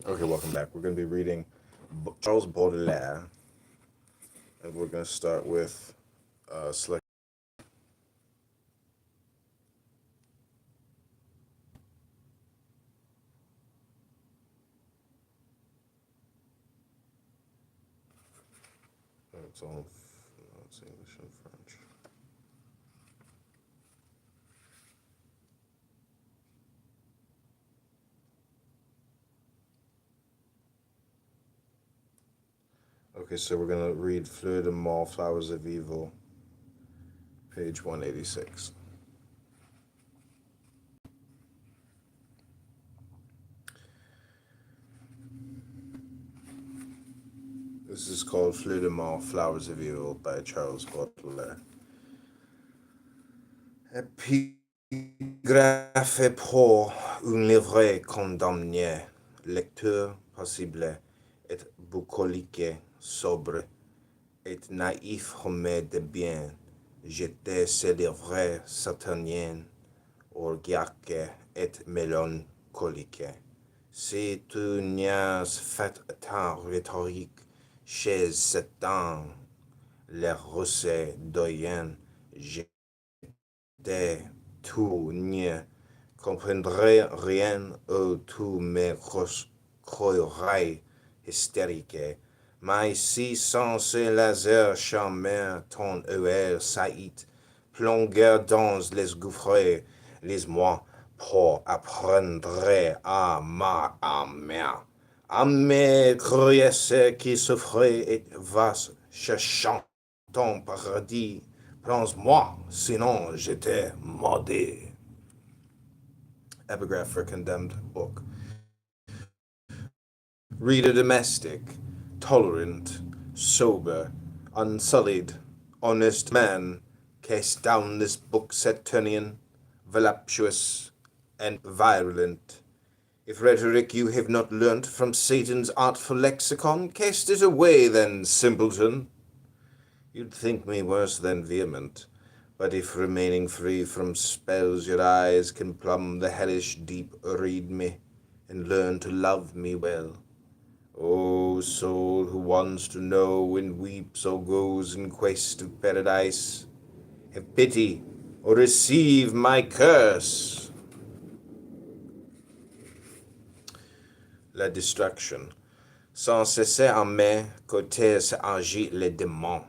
Okay, welcome back. We're going to be reading Charles Baudelaire, and we're going to start with select. It's all it's English and French. Okay, so we're going to read Fleur de Mal, Flowers of Evil, page 186. This is called Fleur de Mal, Flowers of Evil by Charles Baudelaire. Épigraphe pour un livre condamné, lecture possible, et bucolique, sobre, et naïf remède de bien, jeter ces livres sataniens, orgiaque et mélancolique. Si tu n'as fait tant rhétorique chez cet temps, les rosets doyens, de tu ne comprendrais rien ou tu me croirais hystérique. Mais si sans ce laser charmant ton œil saillit, plongueur dans les gouffres, lis-moi pour apprendre à ma âme. Âme creuse qui souffrait et vaste, cherchant ton paradis. Prends-moi, sinon j'étais maudit. Epigraph for a condemned book. Reader domestic, tolerant, sober, unsullied, honest man, cast down this book Saturnian, voluptuous, and virulent. If rhetoric you have not learnt from Satan's artful lexicon, cast it away then, simpleton. You'd think me worse than vehement, but if remaining free from spells your eyes can plumb the hellish deep, read me, and learn to love me well. O soul who wants to know and weeps or goes in quest of paradise, have pity or receive my curse. La destruction. Sans cesser en mes côtés agit les démons.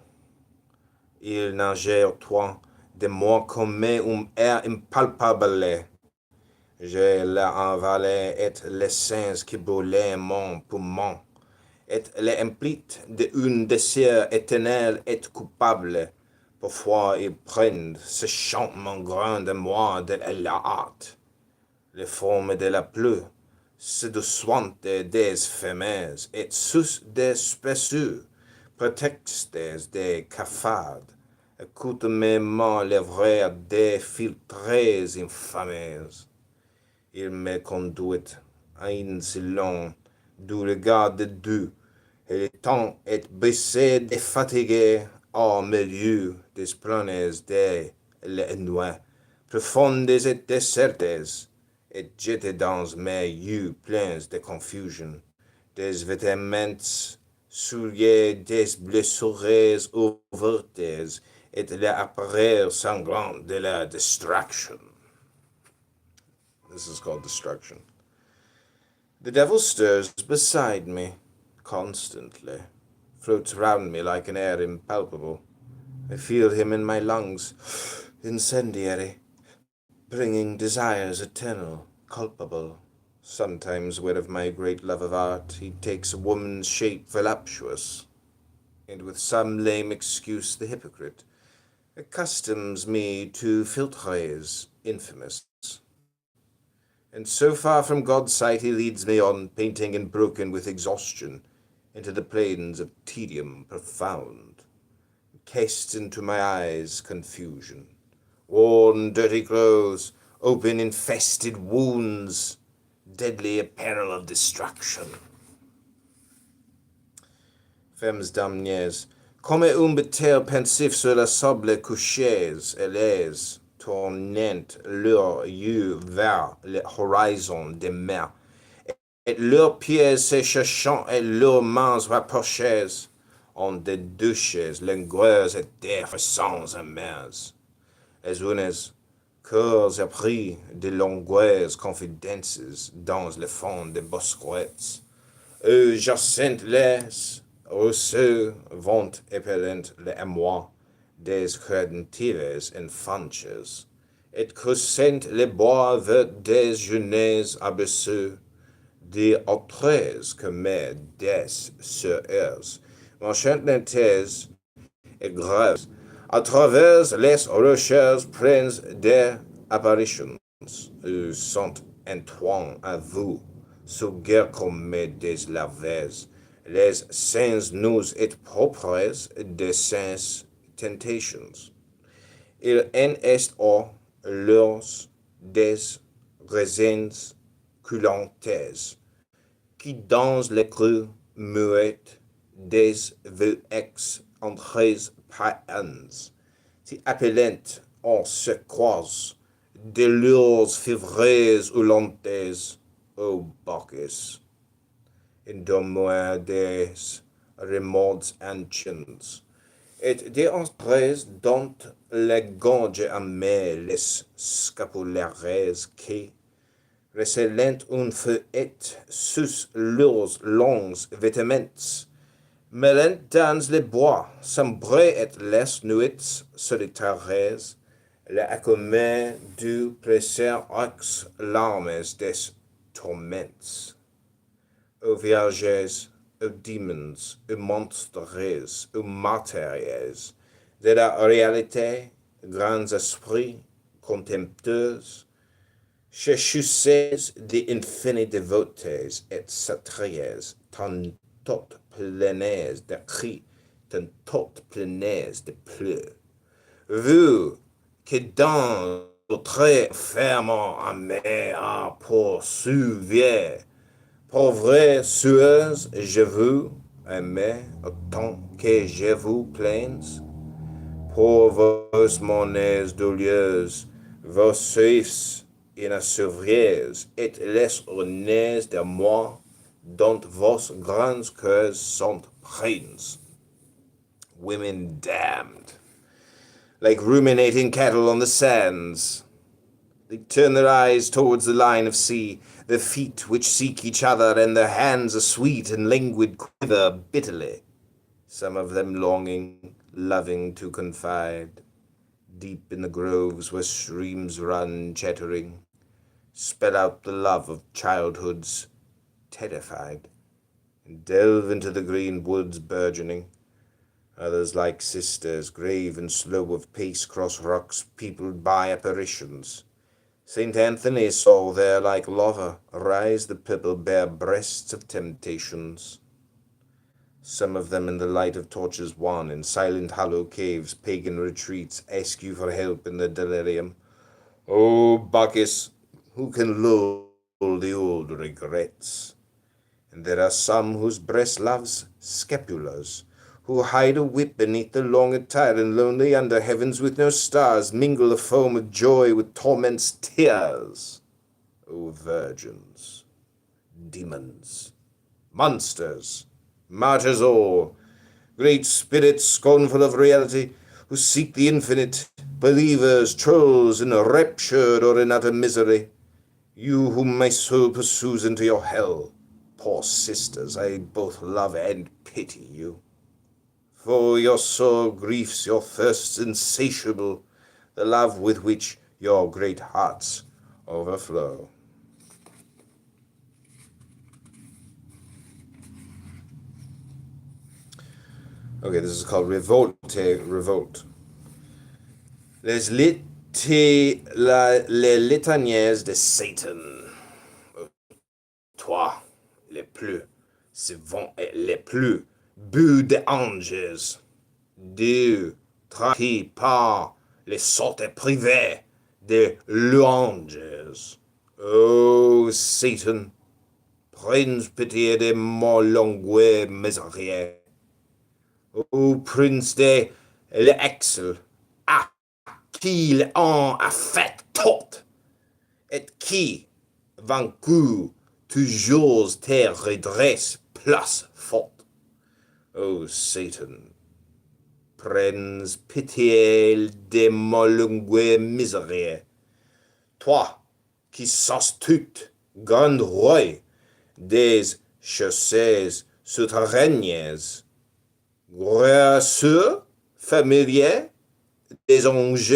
Ils nageaient toi de moi comme un air impalpable. Je l'ai avalé et l'essence qui brûlait mon poumon. Et l'implite d'un désir éternel et coupable. Parfois ils prennent ce chantement grand de moi de la hâte. Les formes de la pluie, séduisantes des femmes, et sous des spessures, prétextes des cafards. Écoute même les vrais des filtrés infâmes. Il me conduit à un silence du regard de Dieu, et le temps est baissé et fatigué au milieu des plaines des nuits profondes et désertes, et jeté dans mes yeux pleins de confusion, des vêtements souillés, des blessures ouvertes, et l'appareil sanglant de la destruction. This is called destruction. The devil stirs beside me constantly, floats round me like an air impalpable. I feel him in my lungs, incendiary, bringing desires eternal, culpable. Sometimes, where of my great love of art, he takes a woman's shape voluptuous, and with some lame excuse the hypocrite accustoms me to philtres infamous. And so far from God's sight he leads me on, painting and broken with exhaustion, into the plains of tedium profound. Casts into my eyes confusion, worn dirty clothes, open infested wounds, deadly apparel of destruction. Femmes damnées, comme un betel pensif sur la sable couchées, elles tournent leurs yeux vers l'horizon des mers, et leurs pieds se cherchant et leurs mains rapprochées, ont des douches langueuses et terres sans amers. Les unes, cœurs appris de langueuses confidences dans le fond des bosquets, eux jacinthes les rousseaux vont épellent les émois des credentives infanches, et coussent les bois des jeunes abaisseux, des autres que mes des sœurs, m'enchantent et graves, à travers les rochers prennent des apparitions, où sont Antoine à vous, sous guerre comme des larves, les sens nous et propres des sens temptations. Il en est or leurs des raisins coulantes, qui dans les crues muettes des vœux entrées païennes, si appellant on se croise, de lures fivrées ou lentes, ô Bacchus, in domois des remotes anciens, et des entrées dont les ganges amers les scapulaires qui, recèlent un feuillet sus leurs longs vêtements, mêlant dans les bois, sombrés et les nuits solitaires, les accoutumés du presser ox larmes des torments. Aux vierges, aux démons, aux monstres, aux matériels, de la réalité, grands esprits, contempteurs, chercheuses d'infinies dévotés et satrières, tantôt pleines de cris, tantôt pleines de pleurs. Vous, que dans votre fermement amer poursuivez, pauvres sueuses, je vous aimais autant que je vous plains, pour vos monnaies douilleuses, vos soifs inassouvrieuse, et les honnêtes de moi, dont vos grands cœurs sont princes. Women damned, like ruminating cattle on the sands. They turn their eyes towards the line of sea, their feet which seek each other, and their hands are sweet and languid quiver bitterly, some of them longing, loving to confide, deep in the groves where streams run chattering, spell out the love of childhoods terrified, and delve into the green woods burgeoning. Others, like sisters, grave and slow of pace, cross rocks peopled by apparitions. St. Anthony saw there, like lava, rise the purple bare breasts of temptations. Some of them in the light of torches wan, in silent hollow caves, pagan retreats, ask you for help in their delirium. O Bacchus, who can lull the old regrets? And there are some whose breast loves scapulas, who hide a whip beneath the long attire, and lonely under heavens with no stars, mingle the foam of joy with torment's tears. O virgins, demons, monsters, martyrs all, great spirits scornful of reality, who seek the infinite, believers, trolls, enraptured or in utter misery, you whom my soul pursues into your hell, poor sisters, I both love and pity you. For your sore griefs, your thirsts insatiable, the love with which your great hearts overflow. Okay, this is called Revolt. Les litanies de Satan. Toi, les plus savants et les plus beaux des anges. Dieu, trahi par les sortes privées des louanges. Oh, Satan, prince pitié de mon langueux misérieux. Ô prince de l'excel, à qui l'en a fait toute, et qui, vaincu, toujours te redresse, place forte. Ô Satan, prends pitié de mon longue misère. Toi, qui sens tout, grand roi des chaussées souterraines, gracieux, familier, des anges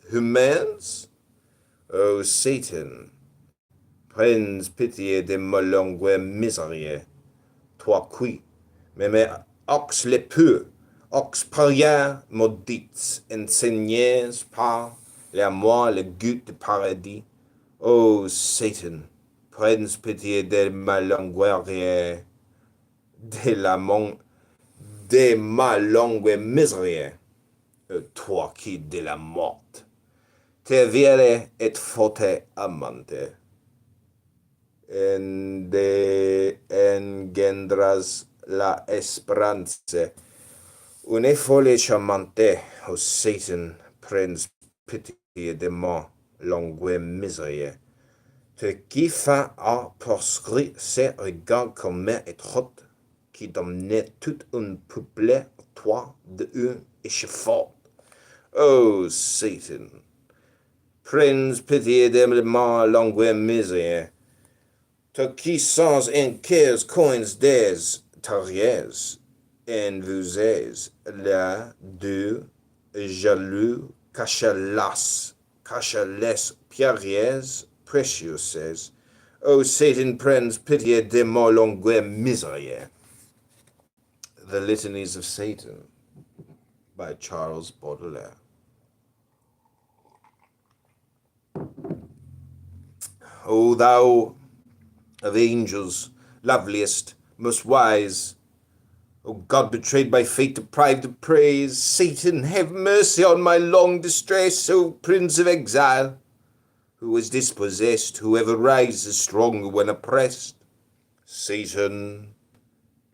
humains. Ô Satan, prends pitié de mon longue misère. Toi qui, mais ox les peu, ox prières maudites, enseignées par les moi le goût du paradis. Ô Satan, prends pitié de ma longue de ma longue misère. Toi qui de la mort, te viere et forte amante, engendras la esperance. Une folie charmante, ô Satan, prends pitié de moi, longue misère. Te qui fin a proscrit ses regards comme et trop, qui dominait tout un peuple, toi de une échefaud. Ô Satan, prends pitié de moi, longue misère. Te qui sans en 15 coins des terriers, en vous êtes là deux jaloux cachalas pierres précieuses. O Satan, prends pitié de mon longue misère. The Litanies of Satan by Charles Baudelaire. O thou of angels, loveliest, most wise, O God, betrayed by fate, deprived of praise, Satan, have mercy on my long distress, O Prince of exile, who is dispossessed, whoever rises stronger when oppressed. Satan,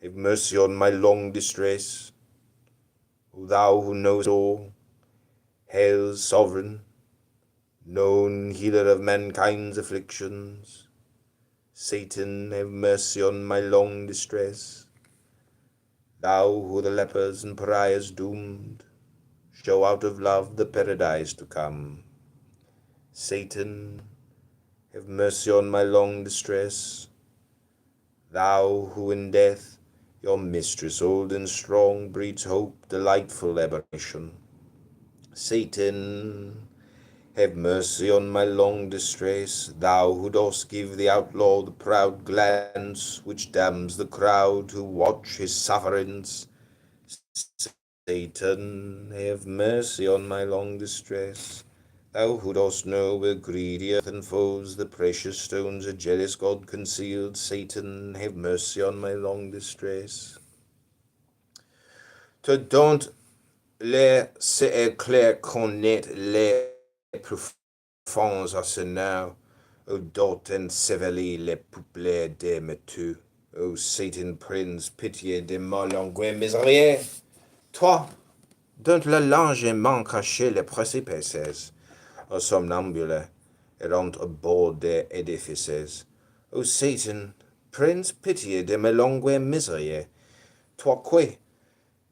have mercy on my long distress, O thou who knowest all, hell's sovereign, known healer of mankind's afflictions. Satan, have mercy on my long distress. Thou who the lepers and pariahs doomed, show out of love the paradise to come. Satan, have mercy on my long distress. Thou who in death, your mistress old and strong, breeds hope, delightful aberration. Satan, have mercy on my long distress, thou who dost give the outlaw the proud glance which damns the crowd who watch his sufferings. Satan, have mercy on my long distress, thou who dost know where greedy earth enfolds the precious stones a jealous God concealed. Satan, have mercy on my long distress. Te don't laisser éclair connaître les profonds arsenaux, O dot ensevelie les peuplés des metus. O Satan, prince, pitié de ma longue misère. Toi, dont le longement caché les précipices, O somnambule, errant au bord des édifices. O Satan, prince, pitié de ma longue misère. Toi qui,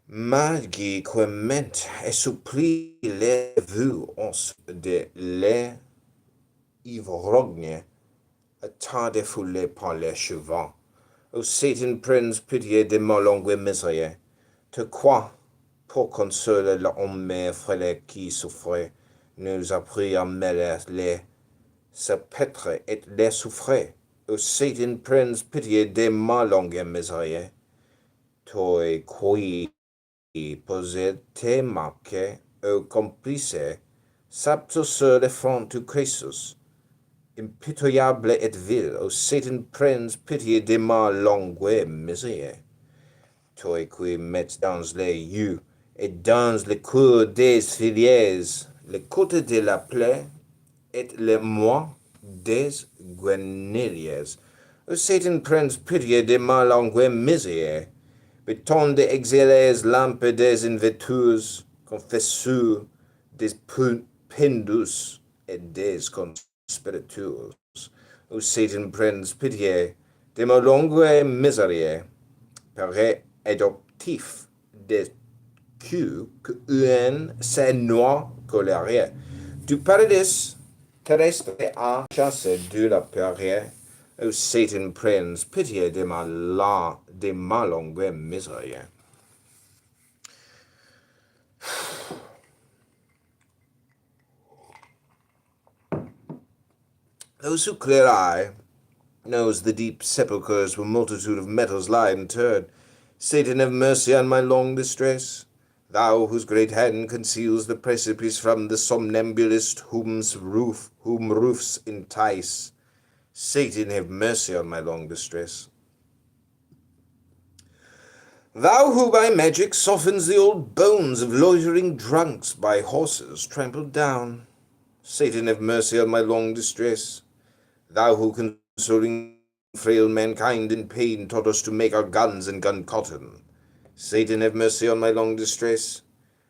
malgré ment et supplie les vues de les ivrognes, à tant défoulés par les chevaux. O Satan, prince, pitié de ma longue misère. Te quoi, pour consoler l'homme frêle qui souffrait, nous apprit à mêler les sapètres et les souffrer. O Satan, prince, pitié de ma longue misère. Toi qui posait tes marques au complice, sapto sur le front du Christus, impitoyable et vil, O Satan, prince, pitié de ma longue misère. Toi qui mets dans les yeux et dans le cœur des filières le côté de la plaie et le moi des guenilles. O Satan, prince, pitié de ma longue misère. Beton des exilés, lampes des invetures, confessures des pendus et des conspirateurs. O Satan, prends pitié de ma longue miserie, père adoptif de que un se noie colère. Du paradis terrestre a chassé de la périère. O Satan, prends pitié de ma longue miserie. Those who clear eye knows the deep sepulchres where multitude of metals lie interred. Satan, have mercy on my long distress. Thou whose great hand conceals the precipice from the somnambulist whom roofs entice. Satan, have mercy on my long distress. Thou who by magic softens the old bones of loitering drunks by horses trampled down. Satan, have mercy on my long distress. Thou who consoling frail mankind in pain taught us to make our guns and gun cotton. Satan, have mercy on my long distress.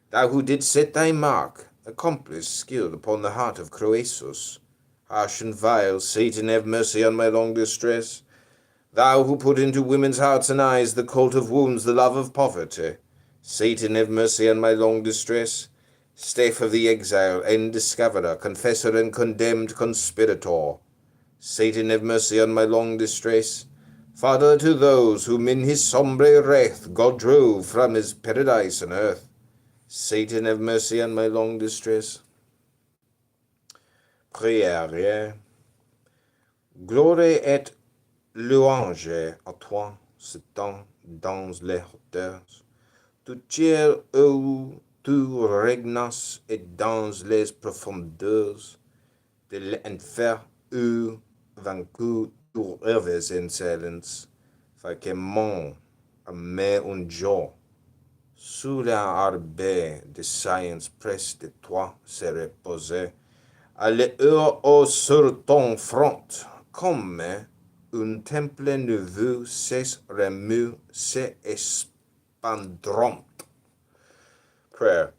Thou who didst set thy mark, accomplice skilled upon the heart of Croesus. Harsh and vile, Satan, have mercy on my long distress. Thou who put into women's hearts and eyes the colt of wounds, the love of poverty. Satan, have mercy on my long distress. Staff of the exile and discoverer, confessor and condemned conspirator. Satan, have mercy on my long distress. Father to those whom in his sombre wrath God drove from his paradise on earth. Satan, have mercy on my long distress. Prière. Gloire et louange à toi, ce temps dans les hauteurs. Tu ciel où tu régnas et dans les profondeurs de l'enfer où vaincu tu rêves en silence, fait que mon mais un jour sous l'arbre de science près de toi se reposer, à l'heure sur ton front, comme un temple nouveau se remue, se expandront. Prayer.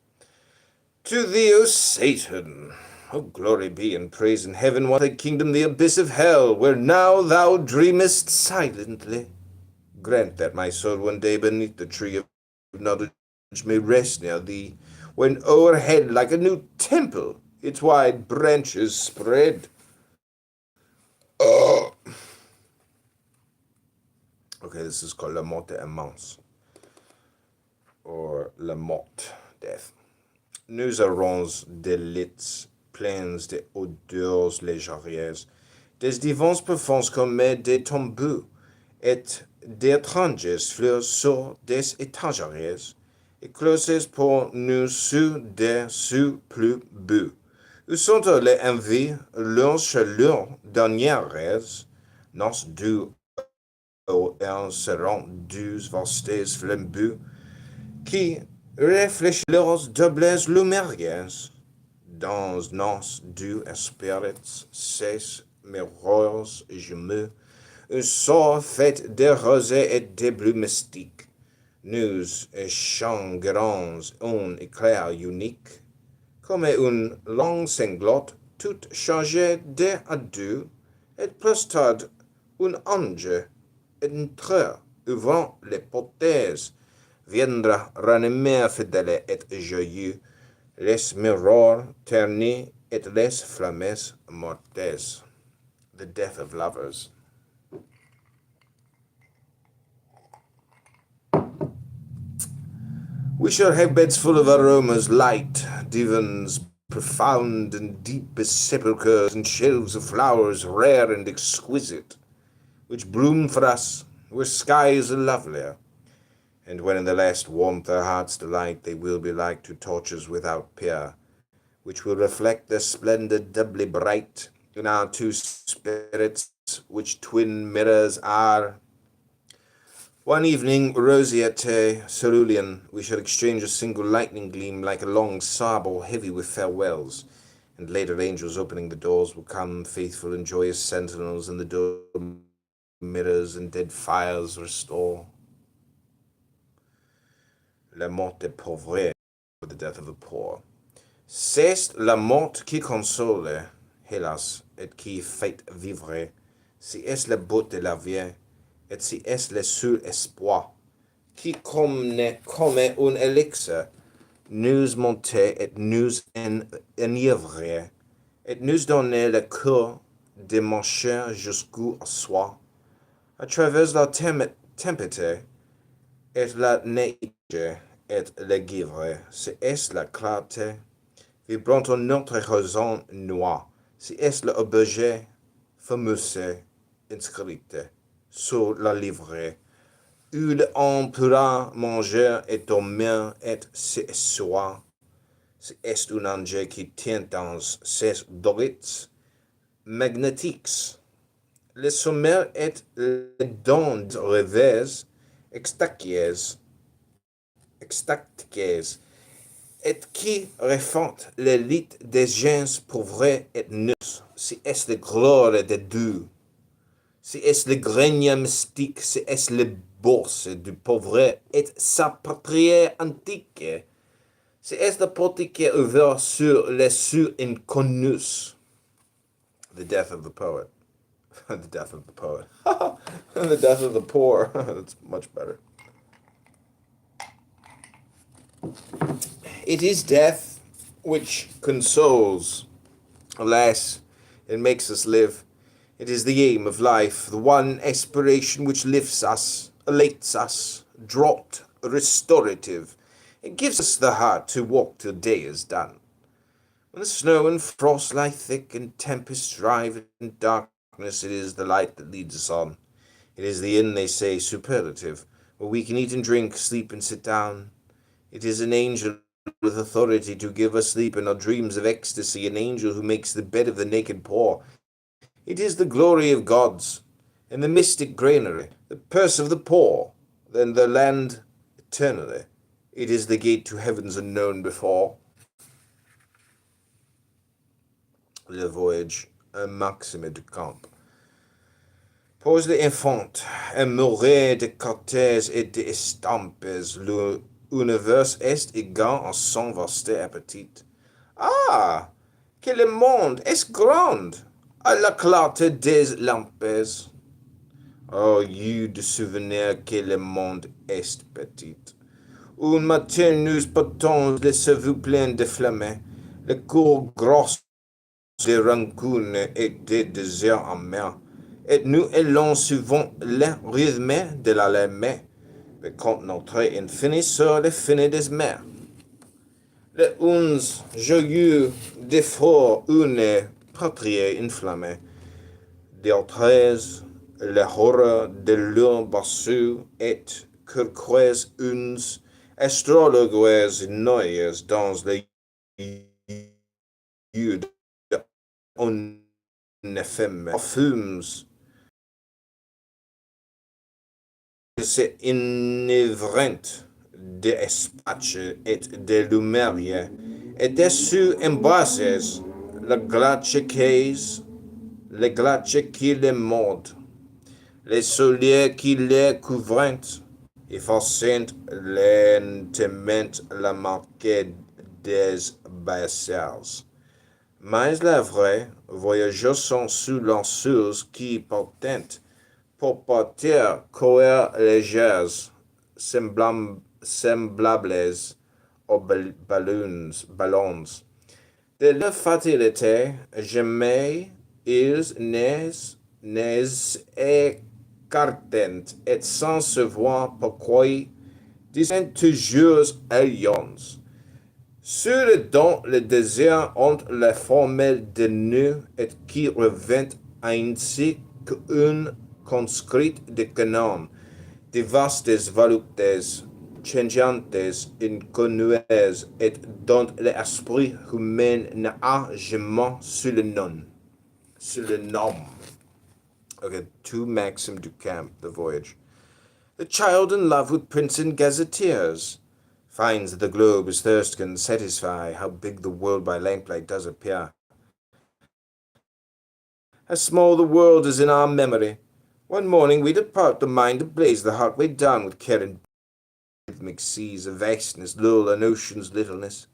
To thee, O Satan, O glory be and praise in heaven, what a kingdom the abyss of hell, where now thou dreamest silently. Grant that my soul one day beneath the tree of knowledge may rest near thee, when o'erhead like a new temple its wide branches spread. Okay, this is called La Morte Immense, or La Morte, death. Nous aurons des lits pleins de odeurs légères, des divans profonds comme des tombeaux, et d'étranges fleurs sur des étagères, écloses pour nous sous des sous plus beaux. Où sont les envies, leurs chaleurs dernières, nos doux elles seront douces vastes flambeaux, qui réfléchissent leurs doubles lumières. Dans nos doux spirits cessent mes roses gemeux, un sort fait de rosées et de bleus mystiques. Nous échangerons un éclair unique, comme une langue sanglote, toute chargée d'adieu, et plus tard un ange entre ouvrant les portes, viendra ranimer fidèle et joyeux, les miroirs ternis et les flammes mortes. The death of lovers. We shall have beds full of aromas light, divans profound and deep as sepulchres, and shelves of flowers rare and exquisite, which bloom for us where skies are lovelier. And when in the last warmth our hearts delight, they will be like to torches without peer, which will reflect their splendor doubly bright in our two spirits, which twin mirrors are. One evening, roseate cerulean, we shall exchange a single lightning gleam like a long sable heavy with farewells, and later angels opening the doors will come, faithful and joyous sentinels, and the door mirrors and dead fires restore. La mort des pauvres, the death of the poor. C'est la mort qui console, hélas, et qui fait vivre. si est le but de la vie, et si est le seul espoir, qui comme un élixir, nous monter et nous enivrer, et nous donner le cœur de marcher jusqu'au soir, à travers la tempête, et la neige, et le givre, c'est la clarté, vibrant en notre horizon noir, c'est l'objet fameux inscrit sur la livrée, où on pourra manger et dormir et se soir. C'est un ange qui tient dans ses doigts magnétiques. Le sommeil est le don de rêves extatique, et qui refante l'élite des gens pauvres et nus. C'est la gloire de Dieu. C'est le grenier mystique, c'est le bourse du pauvre et sa patrie antique. C'est la porte qui est ouverte sur les cieux inconnus. The death of the poet. The death of the poet. The death of the poor. That's much better. It is death which consoles. Alas, it makes us live. It is the aim of life, the one aspiration which lifts us, elates us, draught restorative. It gives us the heart to walk till day is done. When the snow and frost lie thick and tempests drive in darkness, it is the light that leads us on. It is the inn, they say, superlative, where we can eat and drink, sleep and sit down. It is an angel with authority to give us sleep in our dreams of ecstasy, an angel who makes the bed of the naked poor. It is the glory of gods, and the mystic granary, the purse of the poor, then the land eternally. It is the gate to heavens unknown before. Le Voyage, un Maxime du Camp. Pose l'infante, un mouret de cortèges et d'estampes, l'univers est égal en son vaste appétit. Ah, que le monde est grand, à la clarté des lampes. Oh, you de souvenir que le monde est petit. Un matin nous portons les cerveaux pleins de flammes, le cours gros des rancunes et des déserts en mer, et nous allons souvent le rythme de la lame, mais quand notre infini sur le fini des mers. Les uns joyeux d'effort une patrie inflammée, d'autres l'horreur de leur bassue et curquoise uns astrologues noyes dans les yeux d'un éphémère fumes. C'est enivrant d'espace et de lumière, et dessus embrasses la glace qui les mordent, les souliers qui les couvrent, effaçant lentement la marque des baisseurs. Mais la vraie, voyageurs sont sous lanceuses qui portent pour partir courir légères, semblables aux ballons. De leur fatalité, jamais ils n'écartent et sans savoir pourquoi, disent toujours aliens. Ceux dont le désir entre la formelle de nous et qui revient ainsi qu'une conscrite de canon, de vastes voluptés changeantes, inconnues, et dont l'esprit humain n'a jamais sous le nom. Okay, to Maxime du Camp, The Voyage. The child in love with prints and gazetteers finds that the globe his thirst can satisfy, how big the world by lamplight does appear. How small the world is in our memory. One morning we depart, the mind ablaze, the heart weighed down with care and rhythmic seas of vastness lull an ocean's littleness.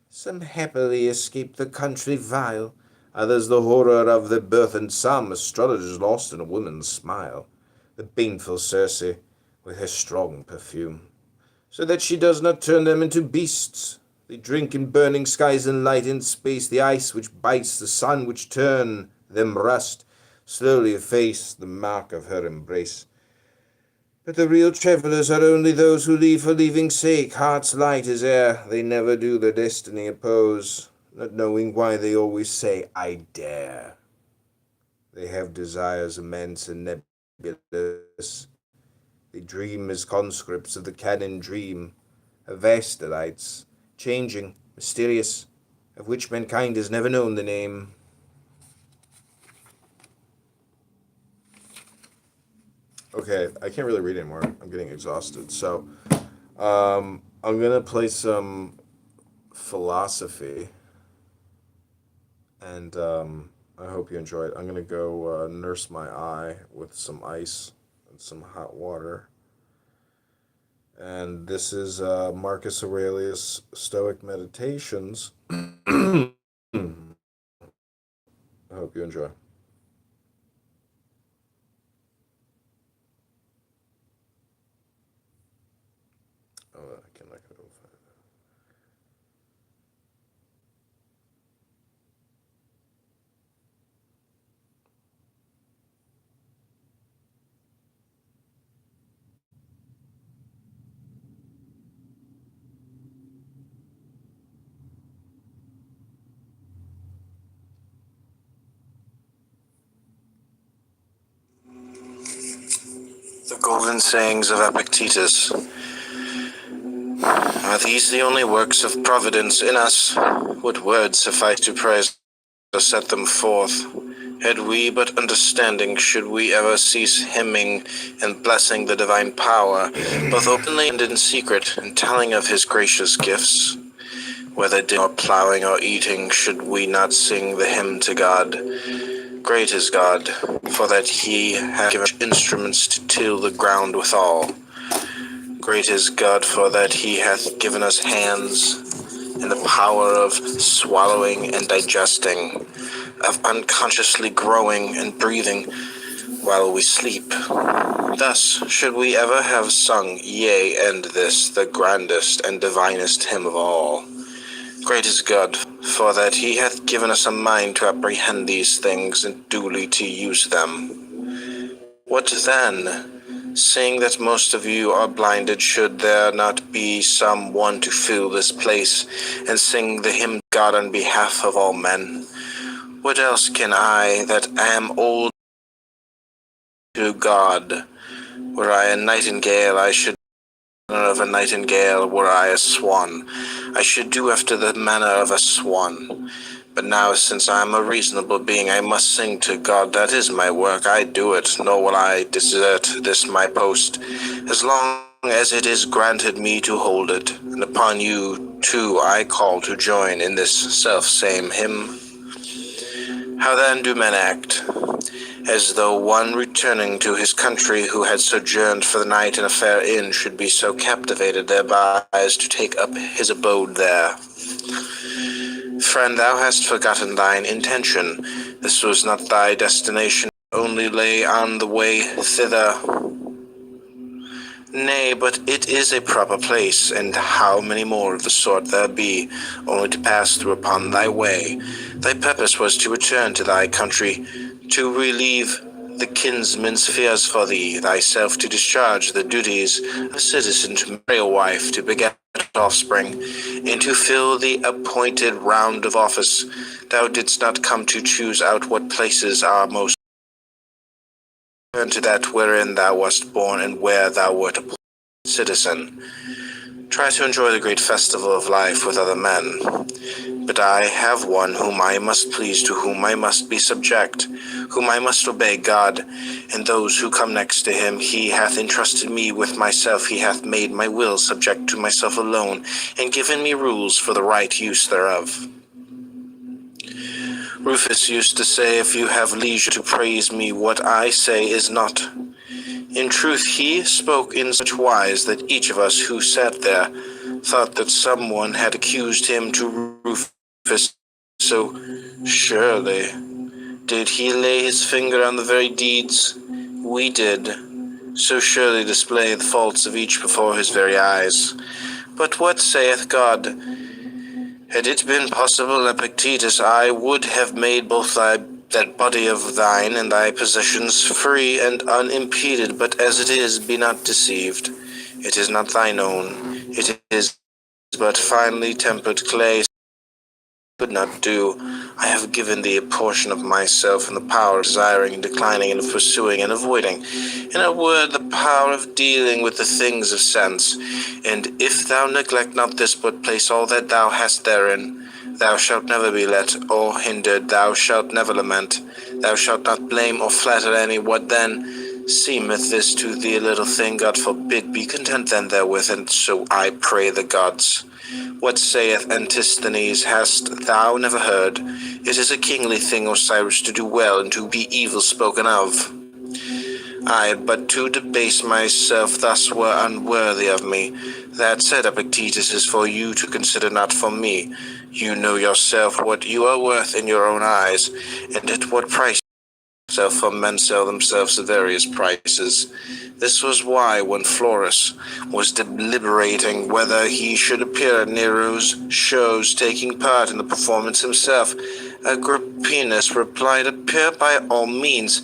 Some happily escape the country vile, others the horror of their birth, and some astrologers lost in a woman's smile, the baneful Circe, with her strong perfume, so that she does not turn them into beasts. They drink in burning skies and light in space, the ice which bites, the sun which turn them rust, slowly efface the mark of her embrace. But the real travellers are only those who leave for leaving's sake, hearts light as air, they never do their destiny oppose, not knowing why they always say, I dare. They have desires immense and nebulous, they dream as conscripts of the canon dream, of vast delights, changing, mysterious, of which mankind has never known the name. Okay, I can't really read anymore. I'm getting exhausted. So, I'm gonna play some philosophy, and I hope you enjoy it. I'm gonna go nurse my eye with some ice and some hot water. And this is Marcus Aurelius' Stoic Meditations. I hope you enjoy. Oh, I can like go find it. The golden sayings of Epictetus. Are these the only works of providence in us? What words suffice to praise or set them forth? Had we but understanding, should we ever cease hymning and blessing the divine power, both openly and in secret, and telling of his gracious gifts? Whether or plowing or eating, should we not sing the hymn to God? Great is God, for that he hath given instruments to till the ground withal. Great is God, for that he hath given us hands, and the power of swallowing and digesting, of unconsciously growing and breathing while we sleep. Thus should we ever have sung, yea, and this, the grandest and divinest hymn of all. Great is God, for that he hath given us a mind to apprehend these things, and duly to use them. What then? Seeing that most of you are blinded, should there not be some one to fill this place, and sing the hymn to God on behalf of all men? What else can I, that am old, to God? Were I a nightingale, I should of a nightingale. Were I a swan, I should do after the manner of a swan. But now, since I am a reasonable being, I must sing to God. That is my work, I do it, nor will I desert this my post, as long as it is granted me to hold it. And upon you, too, I call to join in this self-same hymn. How then do men act? As though one returning to his country, who had sojourned for the night in a fair inn, should be so captivated thereby as to take up his abode there. Friend, thou hast forgotten thine intention. This was not thy destination, only lay on the way thither. Nay, but it is a proper place, and how many more of the sort there be, only to pass through upon thy way. Thy purpose was to return to thy country, to relieve the kinsman's fears for thee, thyself to discharge the duties of a citizen, to marry a wife, to beget offspring, and to fill the appointed round of office. Thou didst not come to choose out what places are most. Turn to that wherein thou wast born, and where thou wert a citizen. Try to enjoy the great festival of life with other men. But I have one whom I must please, to whom I must be subject, whom I must obey, God, and those who come next to him. He hath entrusted me with myself, he hath made my will subject to myself alone, and given me rules for the right use thereof. Rufus used to say, if you have leisure to praise me, what I say is not. In truth, he spoke in such wise that each of us who sat there thought that someone had accused him to Rufus, so Surely. Did he lay his finger on the very deeds we did, so surely display the faults of each before his very eyes? But what saith God? Had it been possible, Epictetus, I would have made both that body of thine and thy possessions free and unimpeded, but as it is, be not deceived. It is not thine own. It is but finely tempered clay, could not do. I have given thee a portion of myself and the power of desiring and declining and of pursuing and avoiding. In a word, the power of dealing with the things of sense. And if thou neglect not this, but place all that thou hast therein, thou shalt never be let or hindered, thou shalt never lament, thou shalt not blame or flatter any. What then seemeth this to thee a little thing? God forbid. Be content then therewith, and so I pray the gods. What saith Antisthenes? Hast thou never heard? It is a kingly thing, Osiris, to do well and to be evil spoken of. Ay, but to debase myself thus were unworthy of me. That said, Epictetus, is for you to consider, not for me. You know yourself what you are worth in your own eyes, and at what price for men sell themselves at various prices. This was why, when Florus was deliberating whether he should appear at Nero's shows, taking part in the performance himself, Agrippinus replied, "Appear by all means."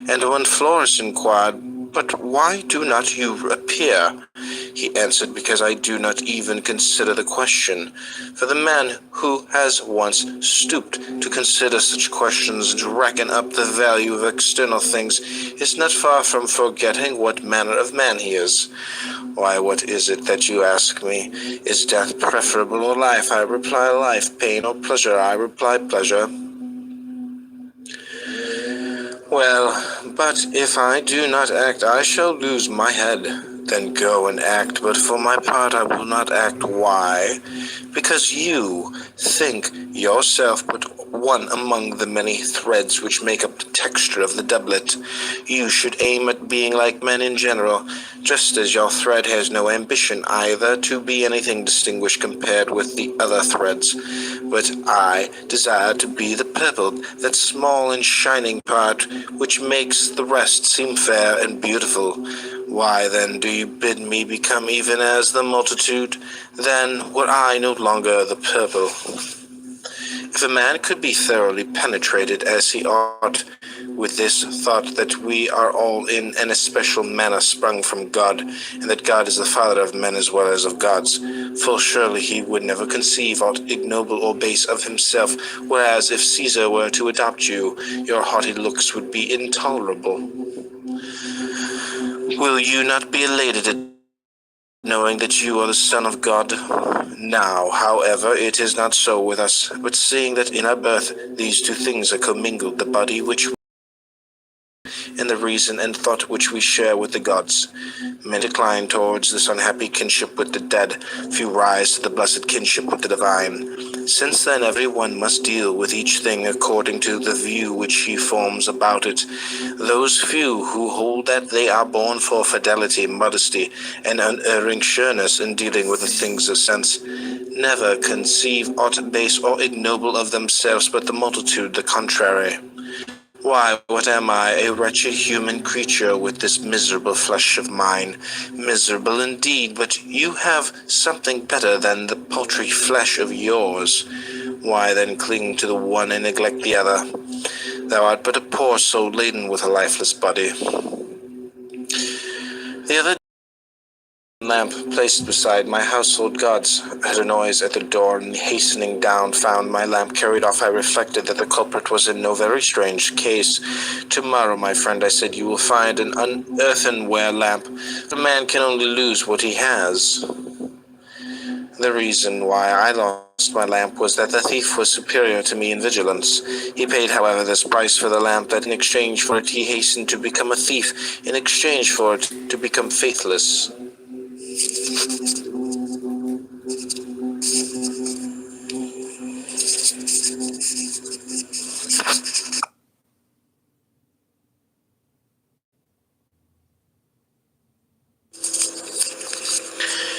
And when Florus inquired, "But why do not you appear?" he answered, "Because I do not even consider the question." For the man who has once stooped to consider such questions and to reckon up the value of external things is not far from forgetting what manner of man he is. Why, what is it that you ask me? Is death preferable or life? I reply life. Pain or pleasure? I reply pleasure. Well, but if I do not act, I shall lose my head. Then go and act, but for my part I will not act. Why? Because you think yourself but one among the many threads which make up the texture of the doublet. You should aim at being like men in general, just as your thread has no ambition either to be anything distinguished compared with the other threads. But I desire to be the purple, that small and shining part which makes the rest seem fair and beautiful. Why then do you bid me become even as the multitude? Then were I no longer the purple. If a man could be thoroughly penetrated as he ought with this thought that we are all in an especial manner sprung from God, and that God is the father of men as well as of gods, full surely he would never conceive aught ignoble or base of himself, whereas if Caesar were to adopt you, your haughty looks would be intolerable. Will you not be elated at knowing that you are the Son of God? Now, however, it is not so with us, but seeing that in our birth these two things are commingled, the body which and the reason and thought which we share with the gods. Men decline towards this unhappy kinship with the dead, few rise to the blessed kinship with the divine. Since then every one must deal with each thing according to the view which he forms about it. Those few who hold that they are born for fidelity, modesty, and unerring sureness in dealing with the things of sense, never conceive aught base or ignoble of themselves, but the multitude the contrary. Why, what am I, a wretched human creature with this miserable flesh of mine? Miserable indeed, but you have something better than the paltry flesh of yours. Why then cling to the one and neglect the other? Thou art but a poor soul laden with a lifeless body. The other lamp placed beside my household gods. Heard a noise at the door, and hastening down found my lamp carried off. I reflected that the culprit was in no very strange case. Tomorrow, my friend, I said, you will find an earthenware lamp. A man can only lose what he has. The reason why I lost my lamp was that the thief was superior to me in vigilance. He paid, however, this price for the lamp, that in exchange for it he hastened to become a thief, in exchange for it to become faithless.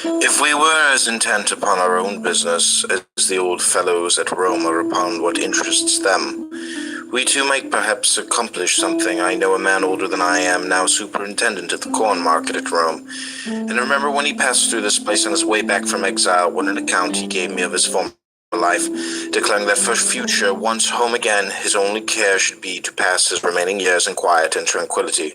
If we were as intent upon our own business as the old fellows at Rome are upon what interests them, we too might perhaps accomplish something. I know a man older than I am, now superintendent of the corn market at Rome, and I remember when he passed through this place on his way back from exile, what an account he gave me of his former life, declaring that for future, once home again, his only care should be to pass his remaining years in quiet and tranquility.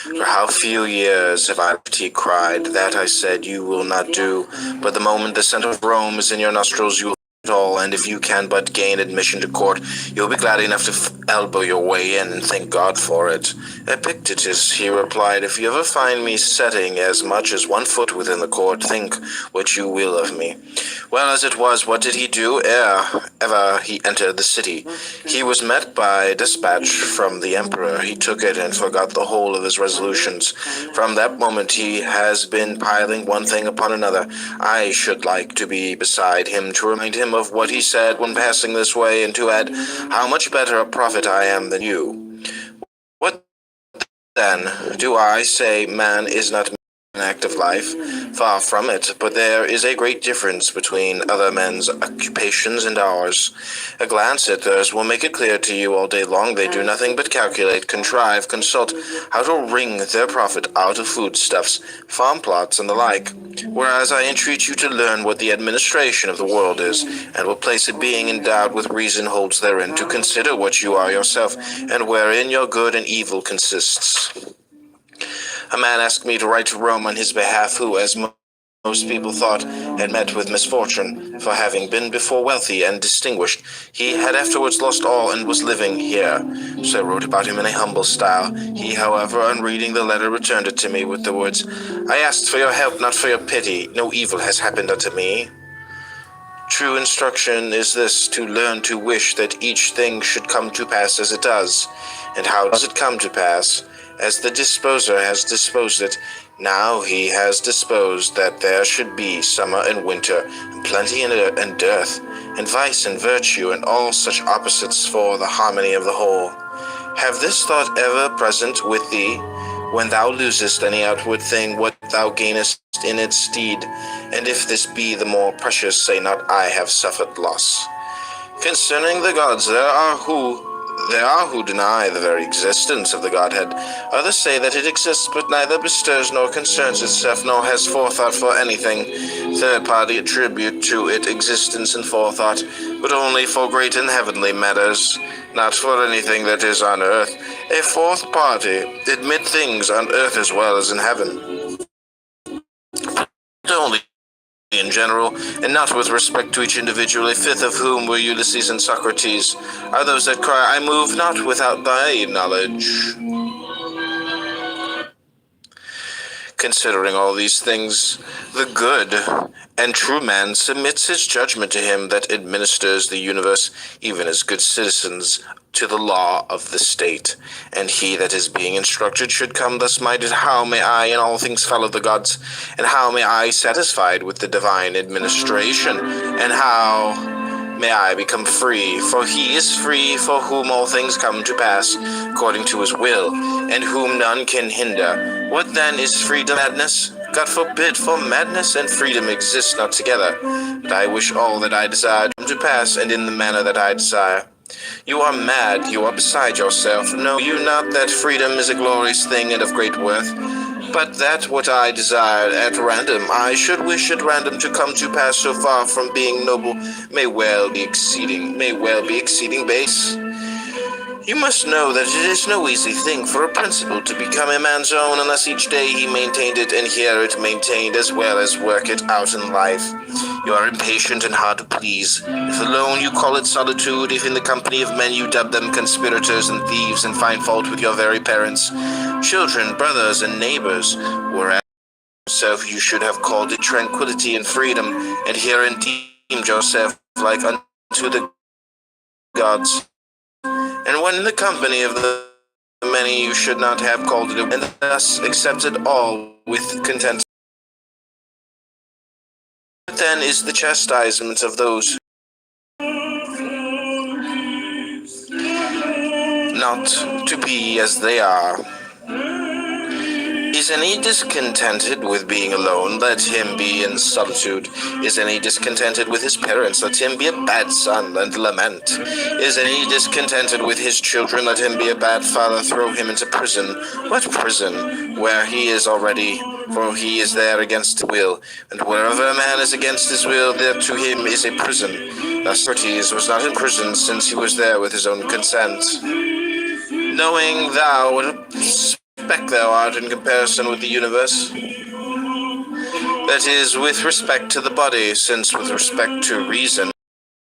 For how few years have I lived, he cried. That, I said, you will not do, but the moment the scent of Rome is in your nostrils, you will it all, and if you can but gain admission to court, you'll be glad enough to elbow your way in, and thank God for it. Epictetus, he replied, if you ever find me setting as much as 1 foot within the court, think what you will of me. Well, as it was, what did he do ere ever he entered the city? He was met by a dispatch from the emperor. He took it and forgot the whole of his resolutions. From that moment he has been piling one thing upon another. I should like to be beside him to remind him of what he said when passing this way, and to add how much better a prophet I am than you. What then? Do I say man is not an active life? Far from it, but there is a great difference between other men's occupations and ours. A glance at theirs will make it clear to you. All day long they do nothing but calculate, contrive, consult how to wring their profit out of foodstuffs, farm plots, and the like, whereas I entreat you to learn what the administration of the world is, and what place a being endowed with reason holds therein, to consider what you are yourself, and wherein your good and evil consists. A man asked me to write to Rome on his behalf, who, as most people thought, had met with misfortune, for having been before wealthy and distinguished, he had afterwards lost all and was living here. So I wrote about him in a humble style. He, however, on reading the letter, returned it to me with the words, I asked for your help, not for your pity. No evil has happened unto me. True instruction is this, to learn to wish that each thing should come to pass as it does. And how does it come to pass? As the disposer has disposed it, now he has disposed that there should be summer and winter, and plenty and dearth, and vice and virtue, and all such opposites for the harmony of the whole. Have this thought ever present with thee, when thou losest any outward thing, what thou gainest in its stead, and if this be the more precious, say not, I have suffered loss. Concerning the gods, there are who deny the very existence of the Godhead. Others say that it exists, but neither bestirs nor concerns itself, nor has forethought for anything. Third party attribute to it existence and forethought, but only for great and heavenly matters, not for anything that is on earth. A fourth party admit things on earth as well as in heaven, but only in general, and not with respect to each individual. A fifth of whom were Ulysses and Socrates, are those that cry, I move not without thy knowledge. Considering all these things, the good and true man submits his judgment to him that administers the universe, even as good citizens, to the law of the state. And he that is being instructed should come thus minded, how may I in all things follow the gods, and how may I satisfied with the divine administration, and how may I become free, for he is free for whom all things come to pass, according to his will, and whom none can hinder. What then is freedom? Madness? God forbid, for madness and freedom exist not together. But I wish all that I desire to come to pass, and in the manner that I desire. You are mad, you are beside yourself. Know you not that freedom is a glorious thing and of great worth? But that what I desired at random, I should wish at random to come to pass, so far from being noble, may well be exceeding base. You must know that it is no easy thing for a principle to become a man's own, unless each day he maintained it, and hear it maintained, as well as work it out in life. You are impatient and hard to please. If alone you call it solitude, if in the company of men you dub them conspirators and thieves, and find fault with your very parents, children, brothers, and neighbors, whereas yourself you should have called it tranquility and freedom, and herein deemed yourself like unto the gods. And when in the company of the many you should not have called it, and thus accepted all with content. What then is the chastisement of those not to be as they are? Is any discontented with being alone? Let him be in solitude. Is any discontented with his parents? Let him be a bad son and lament. Is any discontented with his children? Let him be a bad father. Throw him into prison. What prison? Where he is already, for he is there against his will. And wherever a man is against his will, there to him is a prison. Thus Socrates was not in prison, since he was there with his own consent. Knowing thou what speck thou art in comparison with the universe, that is, with respect to the body, since with respect to reason,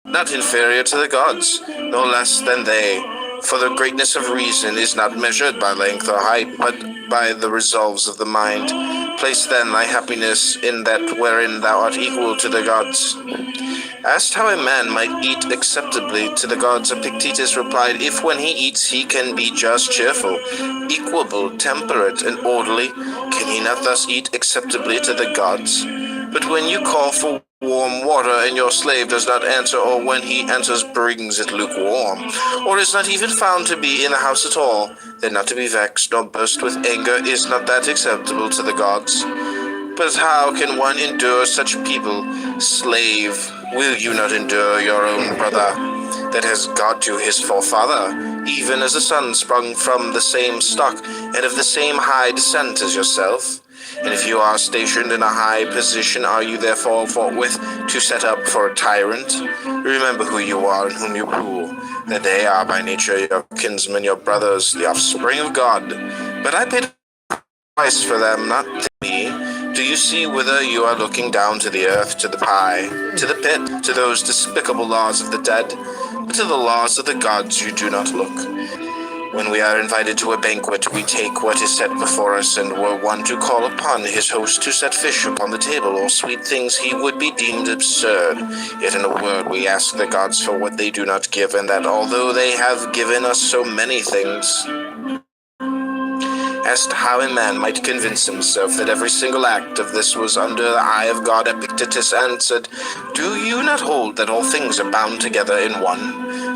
not inferior to the gods, no less than they. For the greatness of reason is not measured by length or height, but by the resolves of the mind. Place then thy happiness in that wherein thou art equal to the gods. Asked how a man might eat acceptably to the gods, Epictetus replied, if when he eats he can be just, cheerful, equable, temperate, and orderly, can he not thus eat acceptably to the gods? But when you call for warm water and your slave does not answer, or when he answers brings it lukewarm, or is not even found to be in the house at all, then not to be vexed nor burst with anger, is not that acceptable to the gods? But how can one endure such people? Slave, will you not endure your own brother, that has got you his forefather, even as a son sprung from the same stock, and of the same high descent as yourself? And if you are stationed in a high position, are you therefore forthwith to set up for a tyrant? Remember who you are and whom you rule, that they are by nature your kinsmen, your brothers, the offspring of God. But I paid a price for them, not me. Do you see whither you are looking? Down to the earth, to the pie, to the pit, to those despicable laws of the dead? But to the laws of the gods you do not look. When we are invited to a banquet, we take what is set before us, and were one to call upon his host to set fish upon the table or sweet things, he would be deemed absurd. Yet in a word, we ask the gods for what they do not give, and that although they have given us so many things, asked how a man might convince himself that every single act of this was under the eye of God, Epictetus answered, do you not hold that all things are bound together in one?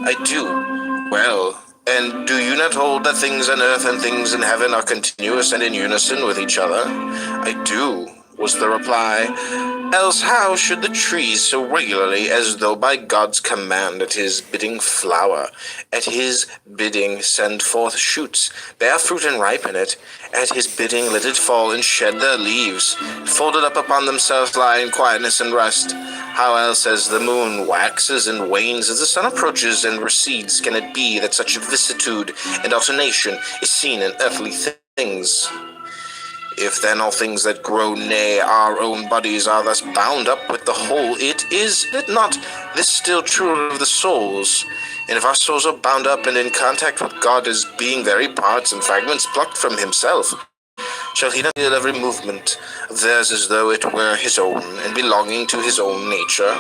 I do. Well, and do you not hold that things on earth and things in heaven are continuous and in unison with each other? I do, was the reply. Else how should the trees so regularly, as though by God's command, at his bidding flower, at his bidding send forth shoots, bear fruit and ripen it, at his bidding let it fall and shed their leaves, folded up upon themselves lie in quietness and rest? How else, as the moon waxes and wanes, as the sun approaches and recedes, can it be that such vicissitude and alternation is seen in earthly things? If then all things that grow, nay, our own bodies are thus bound up with the whole, is it not this still true of the souls? And if our souls are bound up and in contact with God as being very parts and fragments plucked from himself, shall he not feel every movement of theirs as though it were his own, and belonging to his own nature?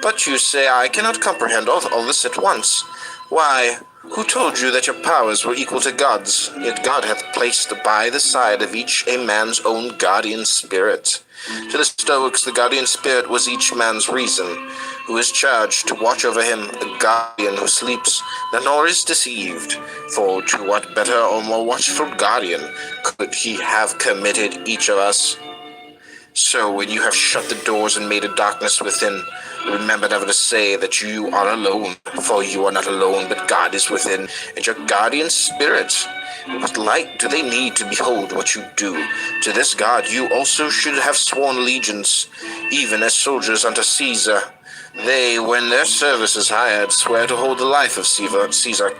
But you say, I cannot comprehend all this at once. Why, who told you that your powers were equal to God's? Yet God hath placed by the side of each a man's own guardian spirit. To the Stoics, the guardian spirit was each man's reason, who is charged to watch over him, a guardian who sleeps, nor is deceived. For to what better or more watchful guardian could he have committed each of us? So when you have shut the doors and made a darkness within, remember never to say that you are alone, for you are not alone, but God is within, and your guardian spirit. What light do they need to behold what you do? To this God you also should have sworn allegiance, even as soldiers unto Caesar. They, when their service is hired, swear to hold the life of Caesar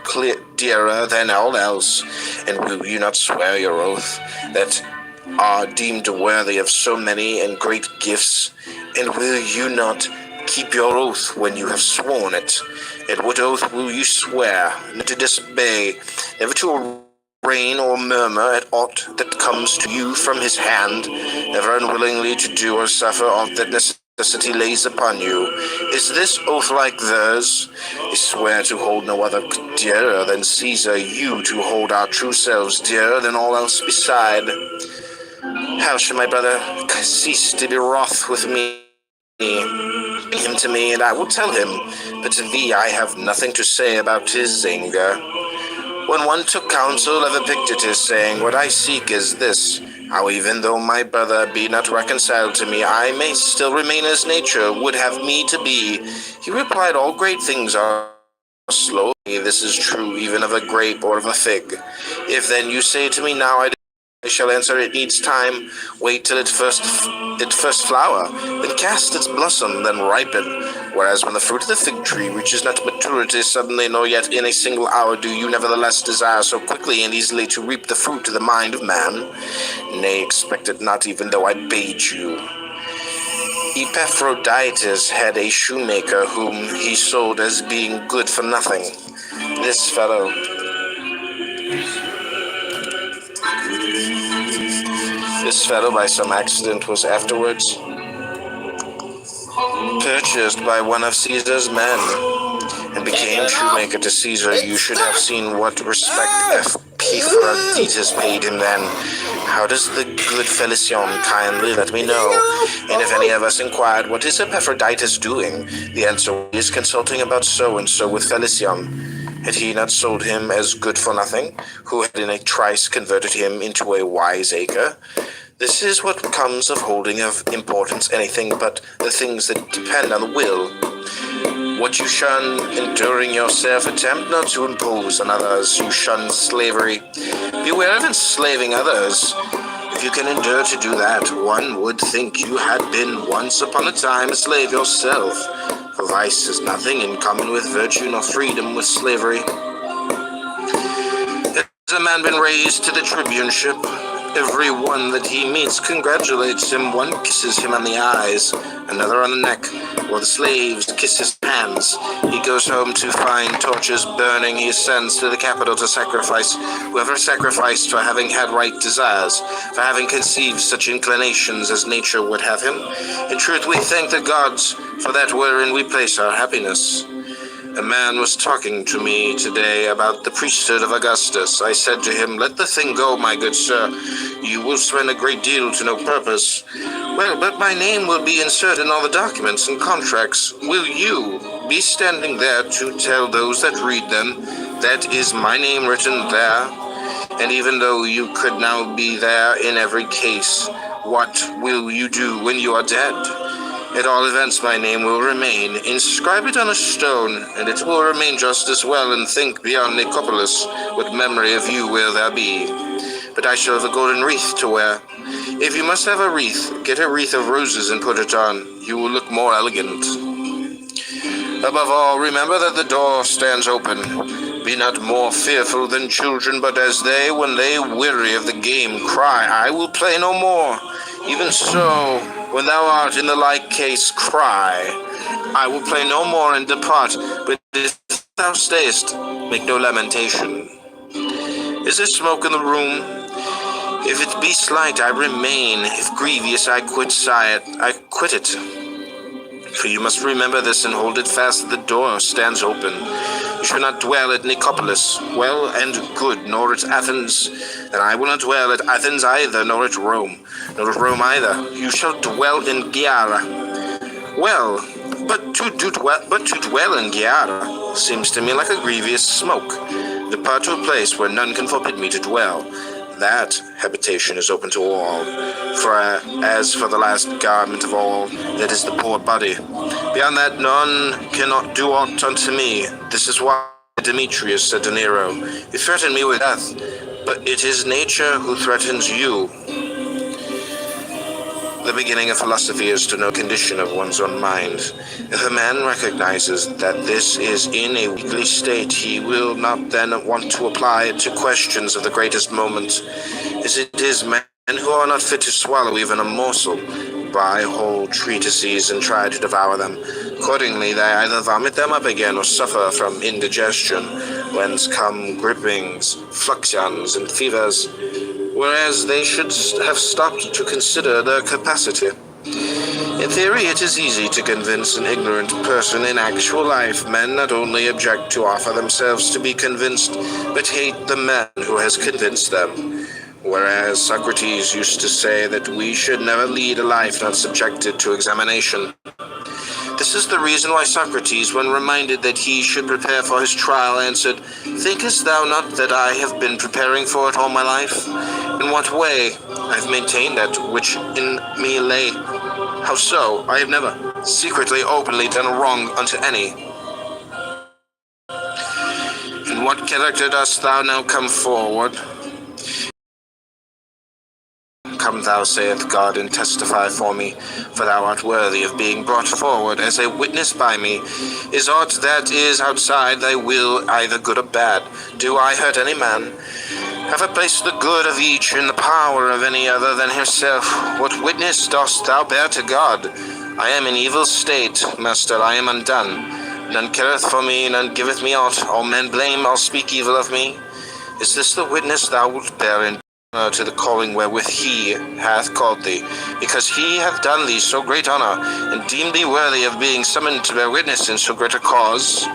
dearer than all else. And will you not swear your oath, that are deemed worthy of so many and great gifts? And will you not keep your oath when you have sworn it? And what oath will you swear? Not to disobey, never to reign or murmur at aught that comes to you from his hand, never unwillingly to do or suffer aught that necessity lays upon you. Is this oath like theirs? I swear to hold no other dearer than Caesar, you to hold our true selves dearer than all else beside. How shall my brother cease to be wroth with me? Bring him to me, and I will tell him, but to thee I have nothing to say about his anger. When one took counsel of Epictetus, saying, what I seek is this, how even though my brother be not reconciled to me, I may still remain as nature would have me to be. He replied, all great things are slow. This is true even of a grape or of a fig. If then you say to me now, I shall answer, it needs time. Wait till it first flower, then cast its blossom, then ripen. Whereas when the fruit of the fig tree reaches not maturity suddenly, nor yet in a single hour, do you nevertheless desire so quickly and easily to reap the fruit of the mind of man? Nay, expect it not, even though I bade you. Epaphroditus had a shoemaker whom he sold as being good for nothing. This fellow by some accident was afterwards purchased by one of Caesar's men and became shoemaker to Caesar. You should have seen what respect Epaphroditus paid him then. How does the good Felicion kindly let me know? And if any of us inquired, what is Epaphroditus doing? The answer is consulting about so-and-so with Felicion. Had he not sold him as good for nothing, who had in a trice converted him into a wiseacre? This is what comes of holding of importance anything but the things that depend on the will. What you shun, enduring yourself, attempt not to impose on others. You shun slavery. Beware of enslaving others. If you can endure to do that, one would think you had been once upon a time a slave yourself. For vice has nothing in common with virtue, nor freedom with slavery. Has a man been raised to the tribuneship? Every one that he meets congratulates him. One kisses him on the eyes, another on the neck, while the slaves kiss his hands. He goes home to find torches burning. He ascends to the capital to sacrifice. Whoever sacrificed for having had right desires, for having conceived such inclinations as nature would have him. In truth, we thank the gods for that wherein we place our happiness. A man was talking to me today about the priesthood of Augustus. I said to him, let the thing go, my good sir. You will spend a great deal to no purpose. Well, but my name will be inserted in all the documents and contracts. Will you be standing there to tell those that read them, that is my name written there? And even though you could now be there in every case, what will you do when you are dead? At all events, my name will remain. Inscribe it on a stone, and it will remain just as well, and think beyond Nicopolis, what memory of you will there be. But I shall have a golden wreath to wear. If you must have a wreath, get a wreath of roses and put it on. You will look more elegant. Above all, remember that the door stands open. Be not more fearful than children, but as they, when they weary of the game, cry, I will play no more. Even so, when thou art in the like case, cry, I will play no more and depart. But if thou stayest, make no lamentation. Is there smoke in the room? If it be slight, I remain. If grievous, I quit it. For you must remember this and hold it fast that the door stands open. You shall not dwell at Nicopolis, well and good, nor at Athens, and I will not dwell at Athens either, nor at Rome either. You shall dwell in Gyara. Well, but to dwell in Gyara seems to me like a grievous smoke. Depart to a place where none can forbid me to dwell. That habitation is open to all. For as for the last garment of all, that is the poor body. Beyond that, none cannot do aught unto me. This is why Demetrius said to Nero, you threaten me with death, but it is nature who threatens you. The beginning of philosophy is to know the condition of one's own mind. If a man recognizes that this is in a weakly state, he will not then want to apply it to questions of the greatest moment, as it is men who are not fit to swallow even a morsel, buy whole treatises and try to devour them. Accordingly, they either vomit them up again or suffer from indigestion, whence come gripings, fluxions, and fevers, whereas they should have stopped to consider their capacity. In theory, it is easy to convince an ignorant person. In actual life, men not only object to offer themselves to be convinced, but hate the man who has convinced them. Whereas Socrates used to say that we should never lead a life not subjected to examination. This is the reason why Socrates, when reminded that he should prepare for his trial, answered, "Thinkest thou not that I have been preparing for it all my life? In what way? I have maintained that which in me lay. How so? I have never secretly, openly done wrong unto any. In what character dost thou now come forward? Come thou, saith God, and testify for me, for thou art worthy of being brought forward as a witness by me. Is aught that is outside thy will either good or bad? Do I hurt any man? Have I placed the good of each in the power of any other than himself? What witness dost thou bear to God? I am in evil state, master, I am undone. None careth for me, none giveth me aught. All men blame, all speak evil of me. Is this the witness thou wilt bear in to the calling wherewith he hath called thee, because he hath done thee so great honor, and deemed thee worthy of being summoned to bear witness in so great a cause?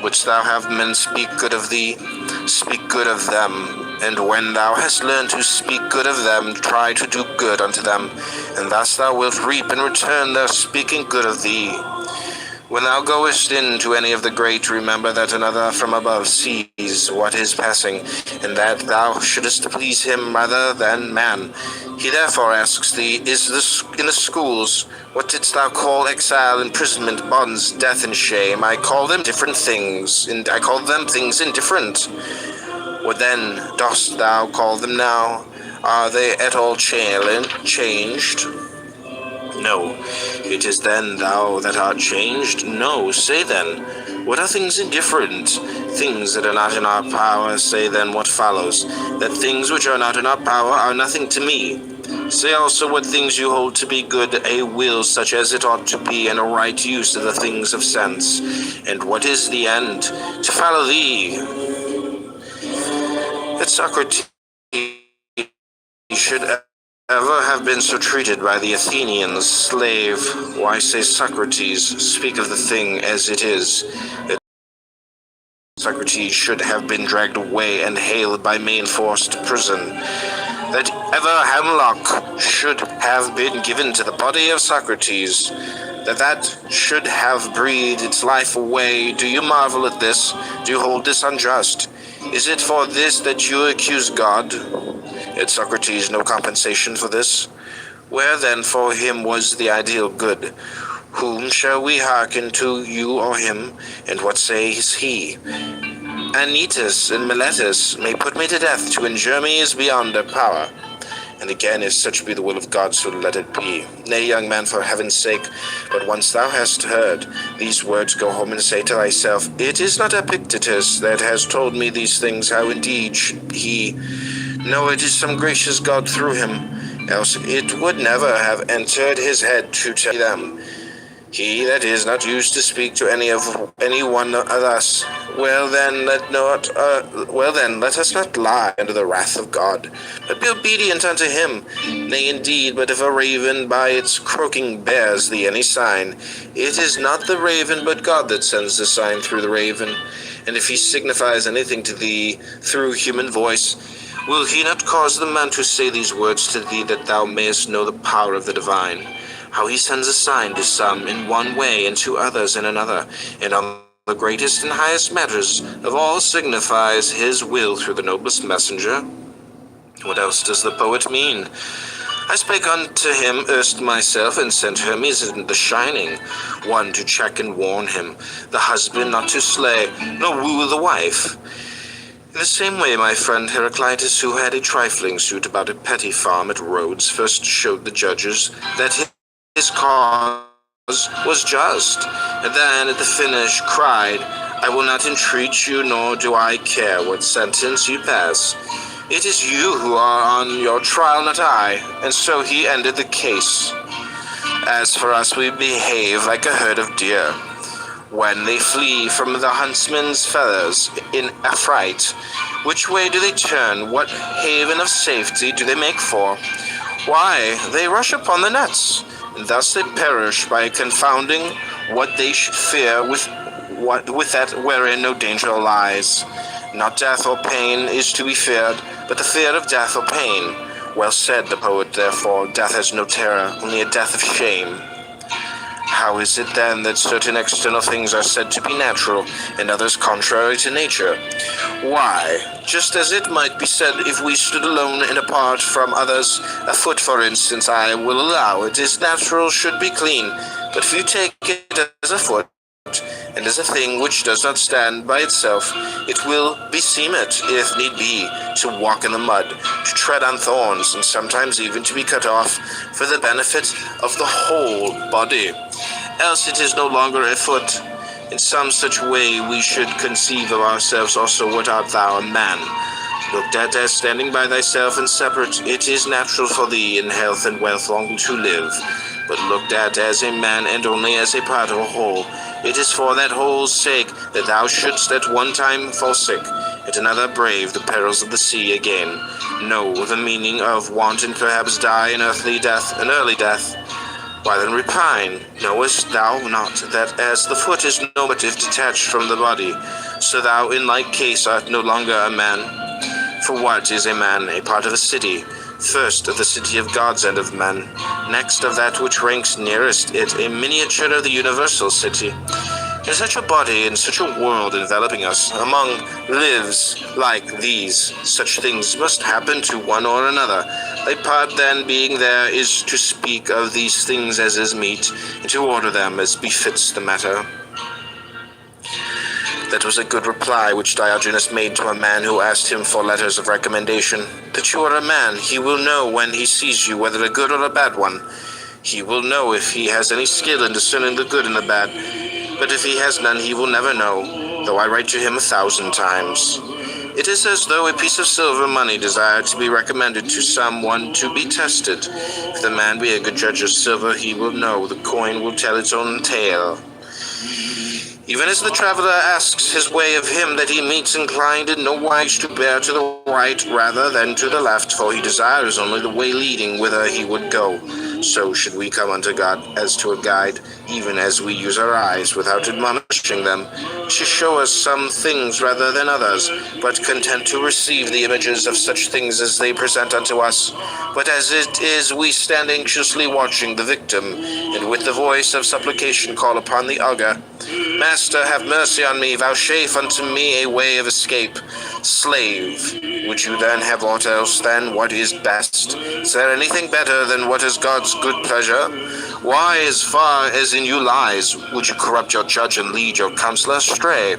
Wouldst thou have men speak good of thee? Speak good of them, and when thou hast learned to speak good of them, try to do good unto them, and thus thou wilt reap in return their speaking good of thee. When thou goest into any of the great, remember that another from above sees what is passing, and that thou shouldest please him rather than man. He therefore asks thee, is this in the schools? What didst thou call exile, imprisonment, bonds, death, and shame? I call them different things, and I call them things indifferent. What then dost thou call them now? Are they at all changed? No. It is then thou that art changed? No. Say then, what are things indifferent? Things that are not in our power. Say then what follows, that things which are not in our power are nothing to me. Say also what things you hold to be good, a will such as it ought to be, and a right use of the things of sense. And what is the end? To follow thee. That Socrates should ever have been so treated by the Athenians, slave. Why say Socrates? Speak of the thing as it is. That Socrates should have been dragged away and haled by main force to prison. That ever hemlock should have been given to the body of Socrates. That should have breathed its life away. Do you marvel at this? Do you hold this unjust? Is it for this that you accuse God? Had Socrates no compensation for this? Where then for him was the ideal good? Whom shall we hearken to, you or him? And what says he? Anytus and Miletus may put me to death, to injure me is beyond their power. And again, if such be the will of God, so let it be. Nay, young man, for heaven's sake, but once thou hast heard these words, go home and say to thyself, it is not Epictetus that has told me these things, how indeed he... No, it is some gracious God through him, else it would never have entered his head to tell them. He that is not used to speak to any one of us, well then, let us not lie under the wrath of God, but be obedient unto him. Nay, indeed, but if a raven by its croaking bears thee any sign, it is not the raven, but God that sends the sign through the raven. And if he signifies anything to thee through human voice, will he not cause the man to say these words to thee, that thou mayest know the power of the divine? How he sends a sign to some in one way, and to others in another, and on the greatest and highest matters of all signifies his will through the noblest messenger. What else does the poet mean? I spake unto him erst myself, and sent Hermes in the shining, one to check and warn him, the husband not to slay, nor woo the wife. In the same way, my friend Heraclitus, who had a trifling suit about a petty farm at Rhodes, first showed the judges that his cause was just, and then at the finish cried, I will not entreat you, nor do I care what sentence you pass. It is you who are on your trial, not I. And so he ended the case. As for us, we behave like a herd of deer. When they flee from the huntsman's feathers in affright, which way do they turn? What haven of safety do they make for? Why, they rush upon the nets, and thus they perish by confounding what they should fear with that wherein no danger lies. Not death or pain is to be feared, but the fear of death or pain. Well said the poet, therefore, death has no terror, only a death of shame. How is it then that certain external things are said to be natural, and others contrary to nature? Why, just as it might be said if we stood alone and apart from others, a foot, for instance, I will allow it is natural should be clean, but if you take it as a foot, and as a thing which does not stand by itself, it will beseem it, if need be, to walk in the mud, to tread on thorns, and sometimes even to be cut off for the benefit of the whole body. Else it is no longer a foot. In some such way we should conceive of ourselves also. What art thou, a man? Looked at as standing by thyself and separate, it is natural for thee in health and wealth long to live. But looked at as a man and only as a part of a whole, it is for that whole's sake that thou shouldst at one time fall sick, at another brave the perils of the sea again, know the meaning of want and perhaps die an earthly death, an early death. Why then repine? Knowest thou not that as the foot is normative detached from the body, so thou in like case art no longer a man? For what is a man? A part of a city. First of the city of gods and of men, next of that which ranks nearest it, a miniature of the universal city. In such a body, in such a world enveloping us, among lives like these, such things must happen to one or another. Thy part then being there is to speak of these things as is meet, and to order them as befits the matter. That was a good reply which Diogenes made to a man who asked him for letters of recommendation. That you are a man, he will know when he sees you, whether a good or a bad one. He will know if he has any skill in discerning the good and the bad. But if he has none, he will never know, though I write to him 1,000 times. It is as though a piece of silver money desired to be recommended to someone to be tested. If the man be a good judge of silver, he will know the coin will tell its own tale. Even as the traveler asks his way of him that he meets inclined in no wise to bear to the right rather than to the left, for he desires only the way leading whither he would go, so should we come unto God as to a guide, even as we use our eyes without admonishing them, to show us some things rather than others, but content to receive the images of such things as they present unto us. But as it is, we stand anxiously watching the victim, and with the voice of supplication call upon the augur, Master, have mercy on me, vouchsafe unto me a way of escape. Slave, would you then have aught else than what is best? Is there anything better than what is God's good pleasure? Why, as far as in you lies, would you corrupt your judge and lead your counselor astray?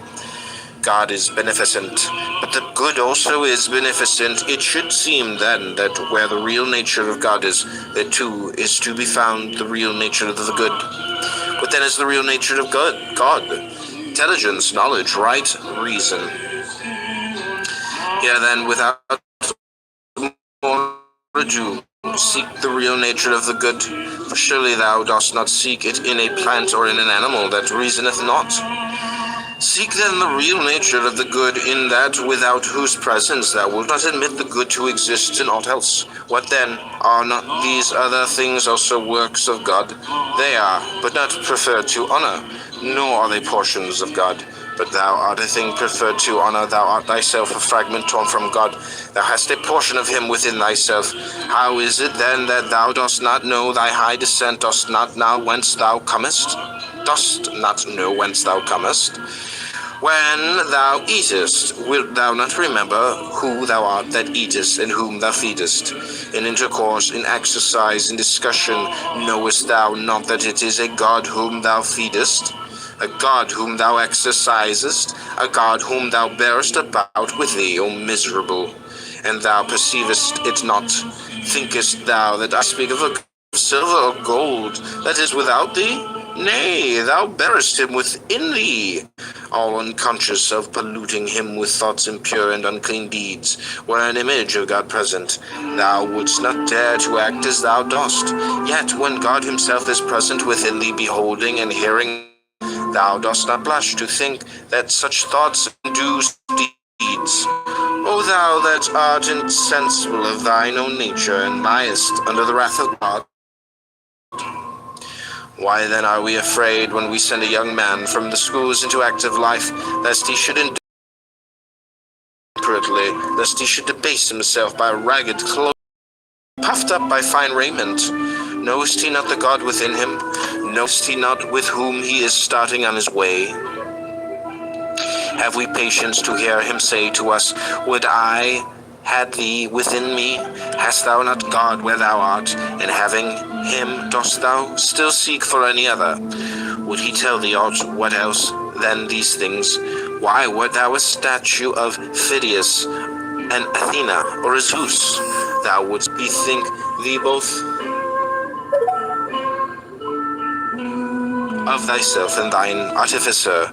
God is beneficent, but the good also is beneficent. It should seem then that where the real nature of God is, there too is to be found the real nature of the good. What then is the real nature of God? Intelligence, knowledge, right, reason. Here then, without more ado, seek the real nature of the good, for surely thou dost not seek it in a plant or in an animal that reasoneth not. Seek then the real nature of the good in that without whose presence thou wilt not admit the good to exist in aught else. What then? Are not these other things also works of God? They are, but not preferred to honor, nor are they portions of God. But thou art a thing preferred to honor, thou art thyself a fragment torn from God. Thou hast a portion of him within thyself. How is it then that thou dost not know thy high descent, dost not know whence thou comest? Dost not know whence thou comest? When thou eatest, wilt thou not remember who thou art that eatest, and whom thou feedest? In intercourse, in exercise, in discussion, knowest thou not that it is a God whom thou feedest? A God whom thou exercisest, a God whom thou bearest about with thee, O miserable, and thou perceivest it not. Thinkest thou that I speak of a silver or gold that is without thee? Nay, thou bearest him within thee, all unconscious of polluting him with thoughts impure and unclean deeds, were an image of God present. Thou wouldst not dare to act as thou dost, yet when God himself is present within thee, beholding and hearing, thou dost not blush to think that such thoughts induce deeds. O thou that art insensible of thine own nature, and liest under the wrath of God, why then are we afraid when we send a young man from the schools into active life, lest he should endure imperately, lest he should debase himself by ragged clothes, puffed up by fine raiment? Knowest he not the God within him? Knowest he not with whom he is starting on his way? Have we patience to hear him say to us, Would I had thee within me? Hast thou not God where thou art, and having him dost thou still seek for any other? Would he tell thee aught what else than these things? Why wert thou a statue of Phidias, and Athena, or a Zeus? Thou wouldst bethink thee both of thyself and thine artificer.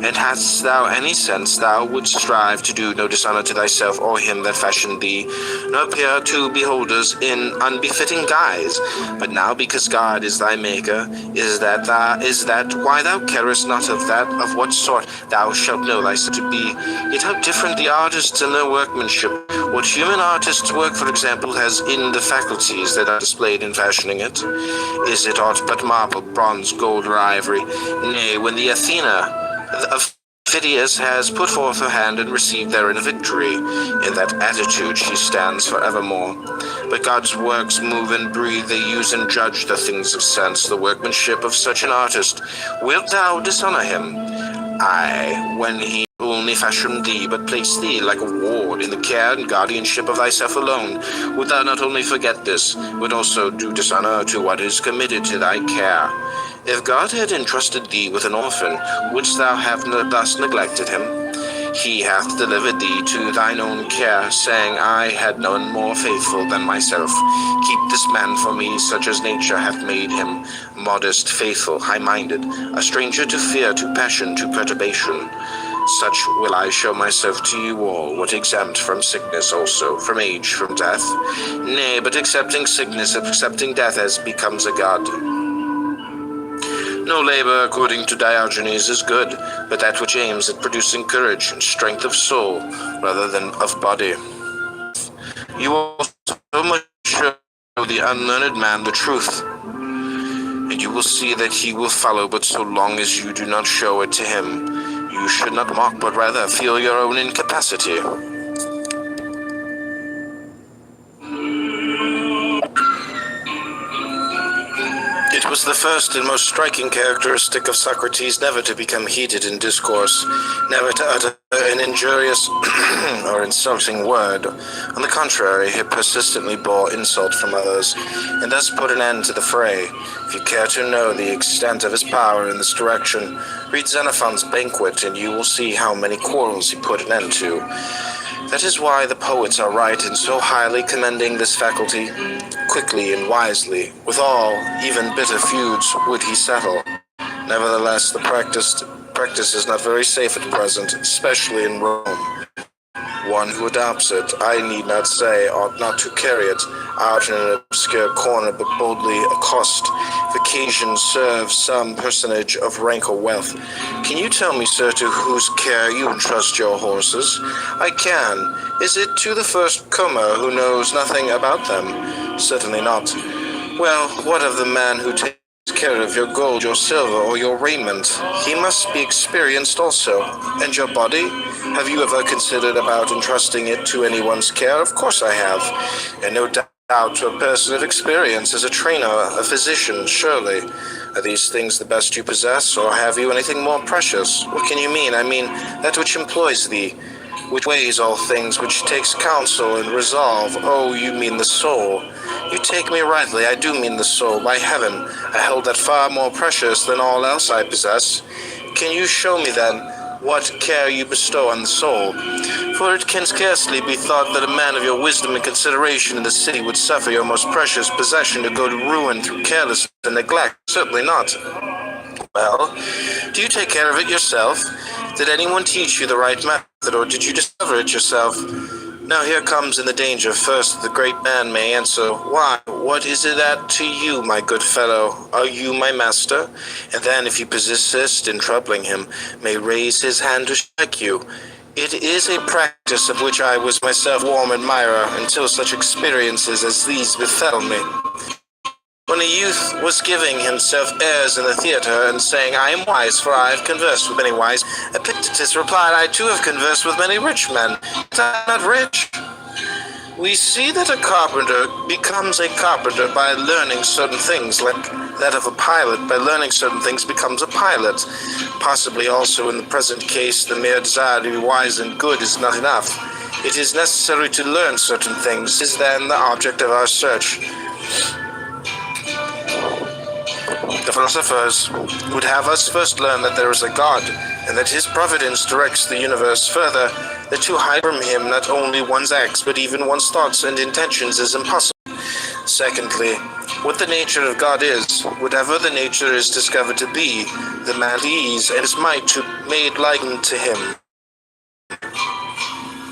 And hadst thou any sense, thou wouldst strive to do no dishonor to thyself or him that fashioned thee, nor appear to beholders in unbefitting guise. But now, because God is thy maker, is that why thou carest not of that of what sort thou shalt know thyself to be? Yet how different the artists and their workmanship! What human artists' work, for example, has in the faculties that are displayed in fashioning it? Is it aught but marble, bronze, gold, or ivory? Nay, when the Athena of Phidias has put forth her hand and received therein a victory, in that attitude she stands forevermore. But God's works move and breathe, they use and judge the things of sense, the workmanship of such an artist. Wilt thou dishonor him? Aye, when he only fashioned thee, but placed thee like a ward in the care and guardianship of thyself alone. Wilt thou not only forget this, but also do dishonor to what is committed to thy care? If God had entrusted thee with an orphan, wouldst thou have thus neglected him? He hath delivered thee to thine own care, saying, I had none more faithful than myself. Keep this man for me, such as nature hath made him, modest, faithful, high-minded, a stranger to fear, to passion, to perturbation. Such will I show myself to you all, what exempt from sickness also, from age, from death. Nay, but accepting sickness, accepting death as becomes a god. No labor, according to Diogenes, is good, but that which aims at producing courage and strength of soul, rather than of body. You also must show the unlearned man the truth, and you will see that he will follow, but so long as you do not show it to him. You should not mock, but rather feel your own incapacity. It was the first and most striking characteristic of Socrates never to become heated in discourse, never to utter an injurious or insulting word. On the contrary, he persistently bore insult from others, and thus put an end to the fray. If you care to know the extent of his power in this direction, read Xenophon's Banquet, and you will see how many quarrels he put an end to. That is why the poets are right in so highly commending this faculty. Quickly and wisely, with all, even bitter feuds, would he settle. Nevertheless, the practice is not very safe at present, especially in Rome. One who adopts it, I need not say, ought not to carry it out in an obscure corner, but boldly accost, if occasion serves some personage of rank or wealth. Can you tell me, sir, to whose care you entrust your horses? I can. Is it to the first comer who knows nothing about them? Certainly not. Well, what of the man who takes care of your gold, your silver, or your raiment? He must be experienced also. And your body? Have you ever considered about entrusting it to anyone's care? Of course I have. And no doubt to a person of experience, as a trainer, a physician, surely. Are these things the best you possess, or have you anything more precious? What can you mean? I mean, that which employs thee, which weighs all things, which takes counsel and resolve. Oh, you mean the soul. You take me rightly, I do mean the soul. By heaven, I hold that far more precious than all else I possess. Can you show me, then, what care you bestow on the soul? For it can scarcely be thought that a man of your wisdom and consideration in the city would suffer your most precious possession to go to ruin through carelessness and neglect. Certainly not. Well, do you take care of it yourself? Did anyone teach you the right method, or did you discover it yourself? Now here comes in the danger. First, the great man may answer, Why, what is it that to you, my good fellow? Are you my master? And then, if you persist in troubling him, may raise his hand to strike you. It is a practice of which I was myself warm admirer until such experiences as these befell me. When a youth was giving himself airs in the theatre and saying, I am wise, for I have conversed with many wise, Epictetus replied, I too have conversed with many rich men. But I am not rich. We see that a carpenter becomes a carpenter by learning certain things, like that of a pilot. By learning certain things becomes a pilot. Possibly also in the present case, the mere desire to be wise and good is not enough. It is necessary to learn certain things. Is then the object of our search. The philosophers would have us first learn that there is a God, and that his providence directs the universe. Further, that to hide from him not only one's acts, but even one's thoughts and intentions is impossible. Secondly, what the nature of God is, whatever the nature is discovered to be, the man please and his might to made like to him.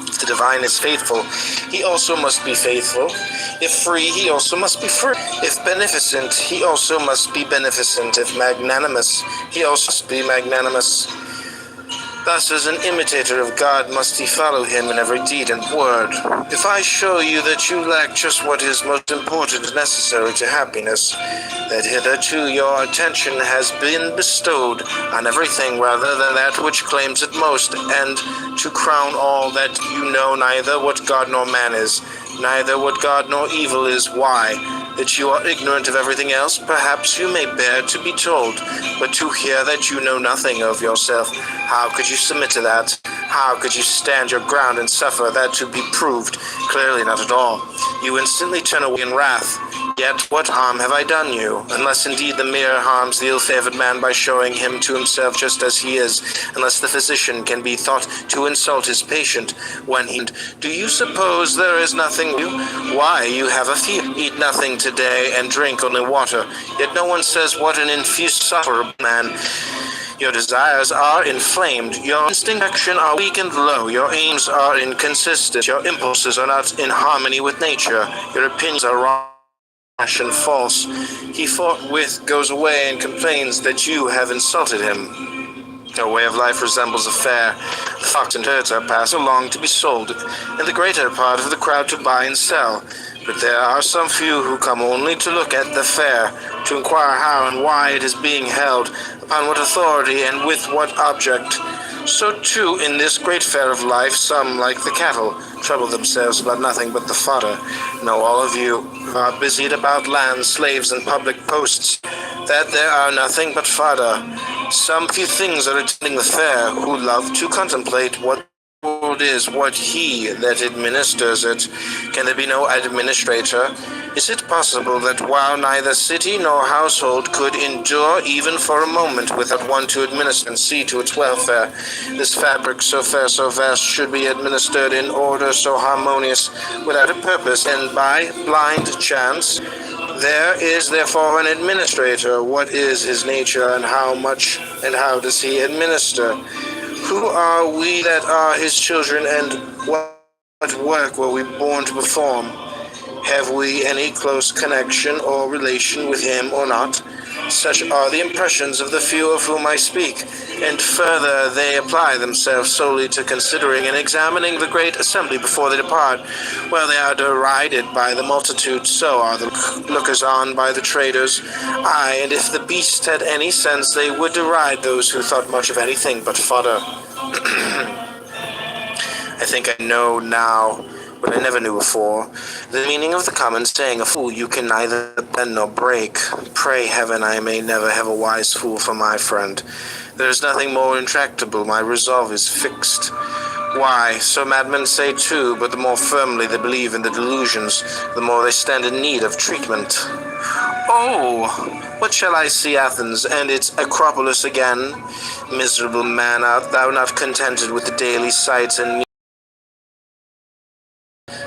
If the divine is faithful, he also must be faithful. If free, he also must be free. If beneficent, he also must be beneficent. If magnanimous, he also must be magnanimous. Thus, as an imitator of God, must he follow him in every deed and word. If I show you that you lack just what is most important and necessary to happiness, that hitherto your attention has been bestowed on everything rather than that which claims it most, and to crown all, that you know neither what God nor man is, neither what God nor evil is, why? That you are ignorant of everything else, perhaps you may bear to be told, but to hear that you know nothing of yourself, how could you submit to that? How could you stand your ground and suffer that to be proved? Clearly not at all. You instantly turn away in wrath. Yet what harm have I done you? Unless indeed the mirror harms the ill-favored man by showing him to himself just as he is, unless the physician can be thought to insult his patient when he... Do you suppose there is nothing new? Why, you have a fever. Eat nothing today and drink only water. Yet no one says what an infused sufferer man. Your desires are inflamed, your instinct action are weak and low, your aims are inconsistent, your impulses are not in harmony with nature, your opinions are wrong and false. He forthwith goes away and complains that you have insulted him. Your way of life resembles a fair. The flocks and herds are passed along to be sold, and the greater part of the crowd to buy and sell. But there are some few who come only to look at the fair, to inquire how and why it is being held, upon what authority and with what object. So too, in this great fair of life, some, like the cattle, trouble themselves about nothing but the fodder. Know all of you who are busied about land, slaves, and public posts, that there are nothing but fodder. Some few things are attending the fair, who love to contemplate what the world is, what he that administers it. Can there be no administrator? Is it possible that while neither city nor household could endure even for a moment without one to administer and see to its welfare, this fabric so fair, so vast, should be administered in order so harmonious, without a purpose, and by blind chance? There is therefore an administrator. What is his nature, and how much and how does he administer? Who are we that are his children, and what work were we born to perform? Have we any close connection or relation with him or not? Such are the impressions of the few of whom I speak, and further they apply themselves solely to considering and examining the great assembly before they depart. While they are derided by the multitude, so are the lookers-on by the traders. Aye, and if the beast had any sense, they would deride those who thought much of anything but fodder. I think I know now what I never knew before, the meaning of the common saying, a fool you can neither bend nor break. Pray heaven I may never have a wise fool for my friend. There is nothing more intractable, my resolve is fixed. Why, so madmen say too, but the more firmly they believe in the delusions, the more they stand in need of treatment. Oh, what shall I see Athens and its Acropolis again? Miserable man, art thou not contented with the daily sights and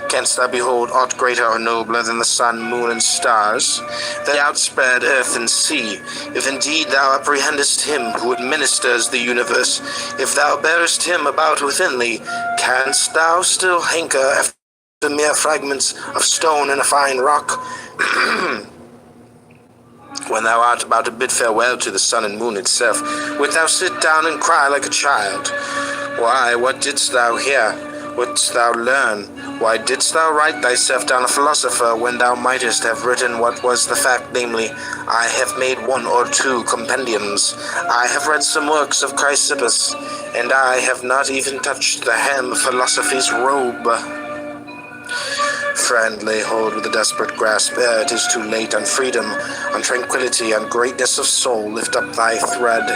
canst thou behold aught greater or nobler than the sun, moon, and stars, the outspread earth and sea? If indeed thou apprehendest him who administers the universe, if thou bearest him about within thee, canst thou still hanker after mere fragments of stone and a fine rock? When thou art about to bid farewell to the sun and moon itself, wilt thou sit down and cry like a child? Why, what didst thou hear? What didst thou learn? Why didst thou write thyself down a philosopher, when thou mightest have written what was the fact, namely, I have made 1 or 2 compendiums, I have read some works of Chrysippus, and I have not even touched the hem of philosophy's robe. friend, lay hold with a desperate grasp ere it is too late. On freedom, on tranquility, on greatness of soul, lift up thy thread.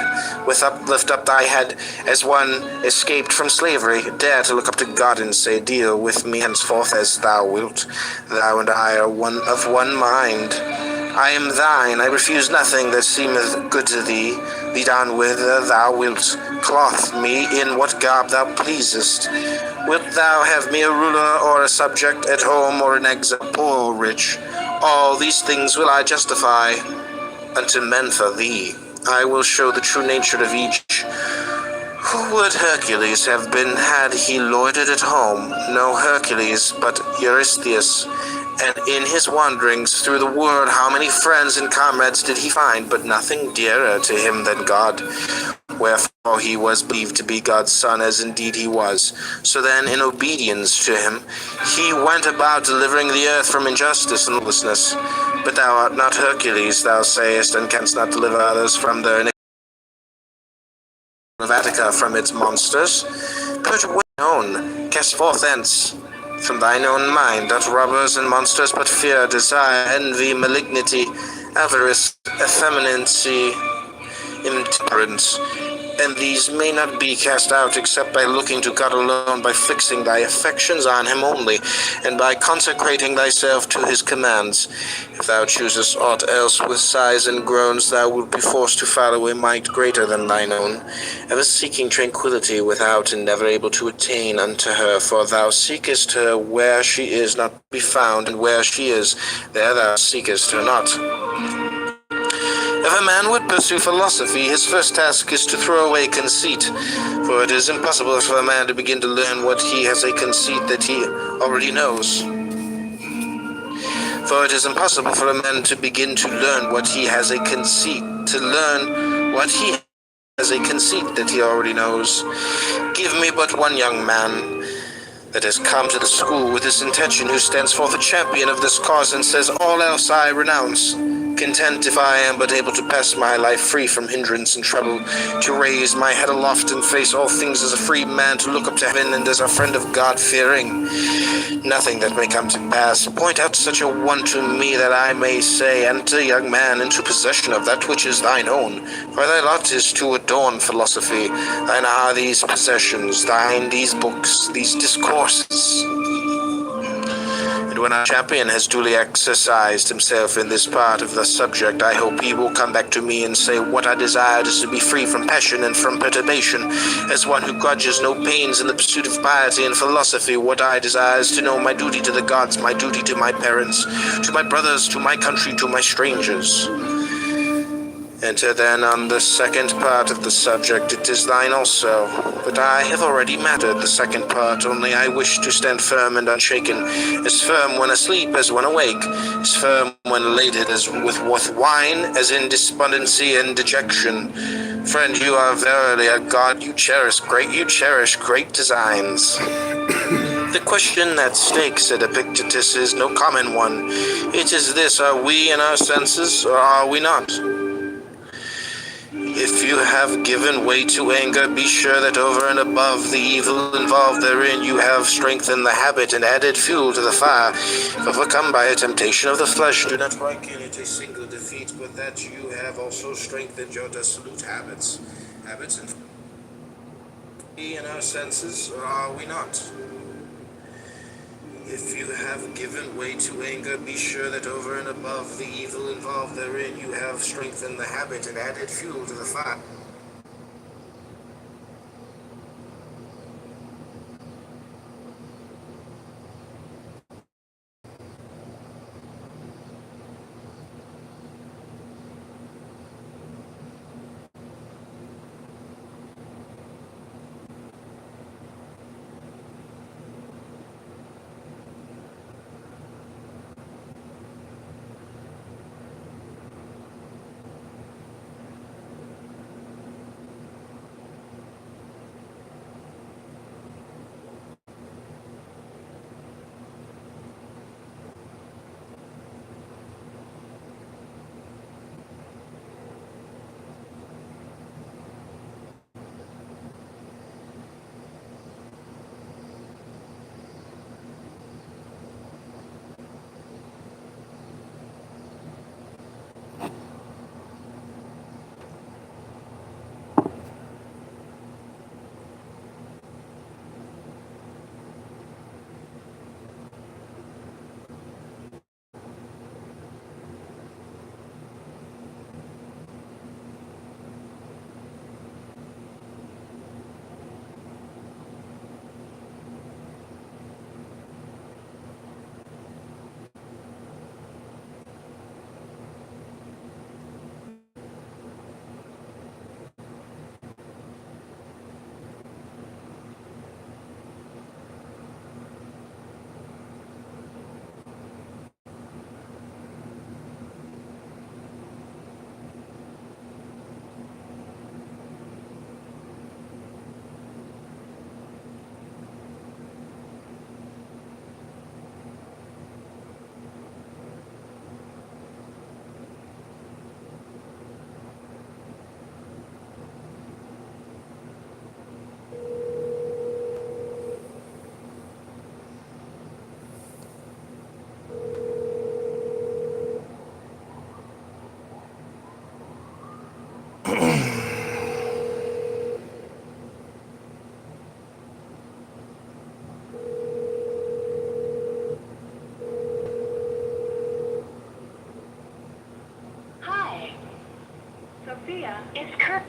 Lift up thy head as one escaped from slavery. Dare to look up to God and say, deal with me henceforth as thou wilt. Thou and I are of one mind. I am thine, I refuse nothing that seemeth good to thee. Lead on whither thou wilt, clothe me in what garb thou pleasest. Wilt thou have me a ruler or a subject, at home or in exile, poor or rich? All these things will I justify unto men for thee. I will show the true nature of each. Who would Hercules have been had he loitered at home? No Hercules, but Eurystheus. And in his wanderings through the world, how many friends and comrades did he find, but nothing dearer to him than God. Wherefore he was believed to be God's son, as indeed he was. So then, in obedience to him, he went about delivering the earth from injustice and lawlessness. But thou art not Hercules, thou sayest, and canst not deliver others from their iniquity. Of Attica from its monsters. Put away own, cast forth thence. From thine own mind, not robbers and monsters, but fear, desire, envy, malignity, avarice, effeminacy, intemperance. And these may not be cast out except by looking to God alone, by fixing thy affections on him only, and by consecrating thyself to his commands. If thou choosest aught else with sighs and groans, thou wilt be forced to follow a might greater than thine own, ever seeking tranquility without, and never able to attain unto her. For thou seekest her where she is not to be found, and where she is, there thou seekest her not. If a man would pursue philosophy, his first task is to throw away conceit, for it is impossible for a man to begin to learn what he has a conceit that he already knows. For it is impossible for a man to begin to learn what he has a conceit, that he already knows. Give me but one young man that has come to the school with this intention, who stands forth a champion of this cause, and says, all else I renounce. Content if I am but able to pass my life free from hindrance and trouble, to raise my head aloft and face all things as a free man, to look up to heaven and as a friend of God-fearing. Nothing that may come to pass. Point out such a one to me, that I may say, enter, young man, into possession of that which is thine own. For thy lot is to adorn philosophy. Thine are these possessions, thine these books, these discourses. And when our champion has duly exercised himself in this part of the subject, I hope he will come back to me and say, what I desired is to be free from passion and from perturbation, as one who grudges no pains in the pursuit of piety and philosophy. What I desire is to know my duty to the gods, my duty to my parents, to my brothers, to my country, to my strangers. Enter then on the second part of the subject. It is thine also, but I have already mattered the second part, only I wish to stand firm and unshaken, as firm when asleep as when awake, as firm when elated as with wine, as in despondency and dejection. Friend, you are verily a god, you cherish great designs. The question at stake, said Epictetus, is no common one. It is this, are we in our senses, or are we not? If you have given way to anger, be sure that over and above the evil involved therein, you have strengthened the habit and added fuel to the fire. If overcome by a temptation of the flesh, do not reckon it a single defeat, but that you have also strengthened your dissolute habits. Habits and in our senses, or are we not? If you have given way to anger, be sure that over and above the evil involved therein, you have strengthened the habit and added fuel to the fire. Sophia is current.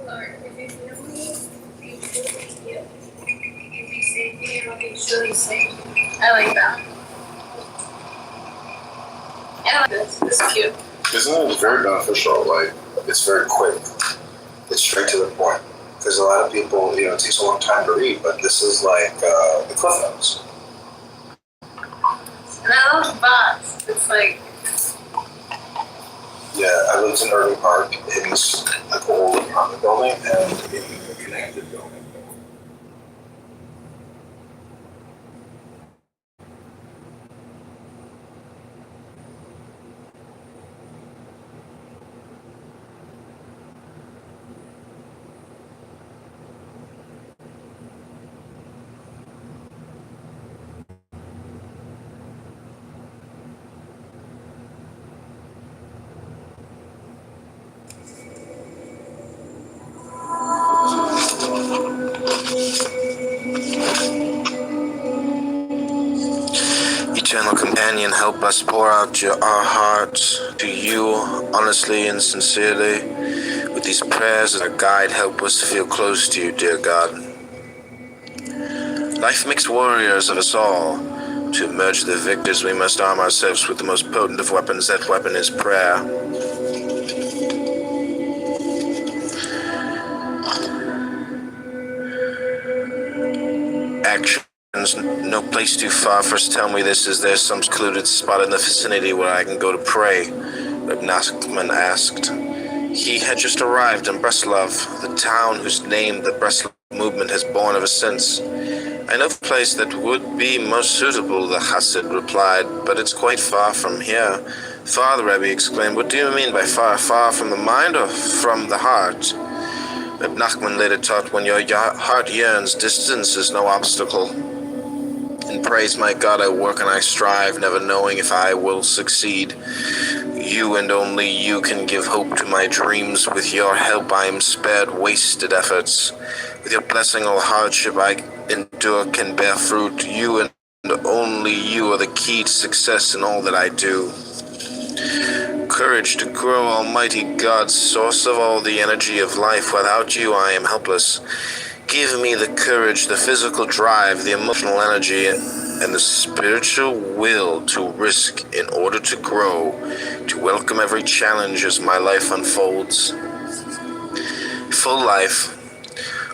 Lord, if you heal me, be truly healed. If you save me, I'll be truly saved. I like that. I like this. This is cute. Isn't it very beneficial? Like, it's very quick. It's straight to the point. Because a lot of people, it takes a long time to read, but this is like the Cliff Notes. And I love bots. It's like, Yeah, I lived in Irving Park. It was like an old apartment building and a connected building. Eternal Companion, help us pour out our hearts to you honestly and sincerely. With these prayers as our guide, help us feel close to you, dear God. Life makes warriors of us all. To emerge the victors, we must arm ourselves with the most potent of weapons. That weapon is prayer. Actions, no place too far. First tell me this, is there some secluded spot in the vicinity where I can go to pray? Reb Nachman asked. He had just arrived in Breslov, the town whose name the Breslov movement has borne ever since. I know a place that would be most suitable, the Hasid replied, but it's quite far from here. Far, the Rebbe exclaimed. What do you mean by far? Far from the mind or from the heart? Reb Nachman later taught, when your heart yearns, distance is no obstacle. In praise, my God, I work and I strive, never knowing if I will succeed. You and only you can give hope to my dreams. With your help, I am spared wasted efforts. With your blessing, all hardship I endure can bear fruit. You and only you are the key to success in all that I do. Courage to grow, Almighty God, source of all the energy of life. Without you, I am helpless. Give me the courage, the physical drive, the emotional energy, and the spiritual will to risk in order to grow, to welcome every challenge as my life unfolds. Full life.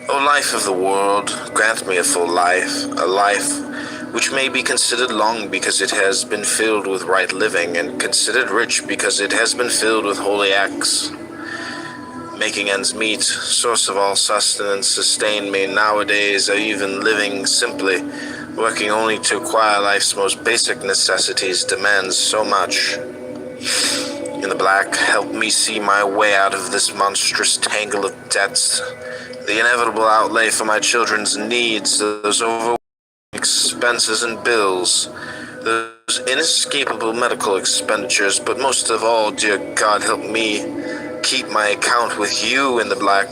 O life of the world, grant me a full life, a life which may be considered long because it has been filled with right living, and considered rich because it has been filled with holy acts. Making ends meet, source of all sustenance, sustain me nowadays, or even living simply, working only to acquire life's most basic necessities, demands so much. In the black, help me see my way out of this monstrous tangle of debts, the inevitable outlay for my children's needs, those overwhelming expenses and bills, those inescapable medical expenditures, but most of all, dear God, help me keep my account with you in the black.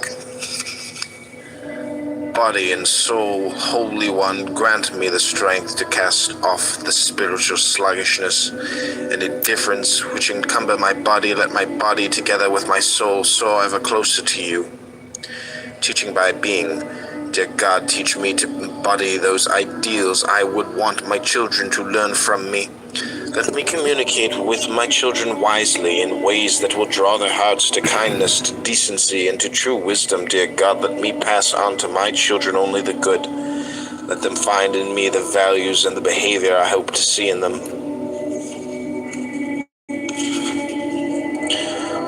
Body and soul, Holy One, grant me the strength to cast off the spiritual sluggishness and indifference which encumber my body. Let my body, together with my soul, soar ever closer to you. Teaching by being, dear God, teach me to embody those ideals I would want my children to learn from me. Let me communicate with my children wisely in ways that will draw their hearts to kindness, to decency, and to true wisdom, dear God. Let me pass on to my children only the good. Let them find in me the values and the behavior I hope to see in them.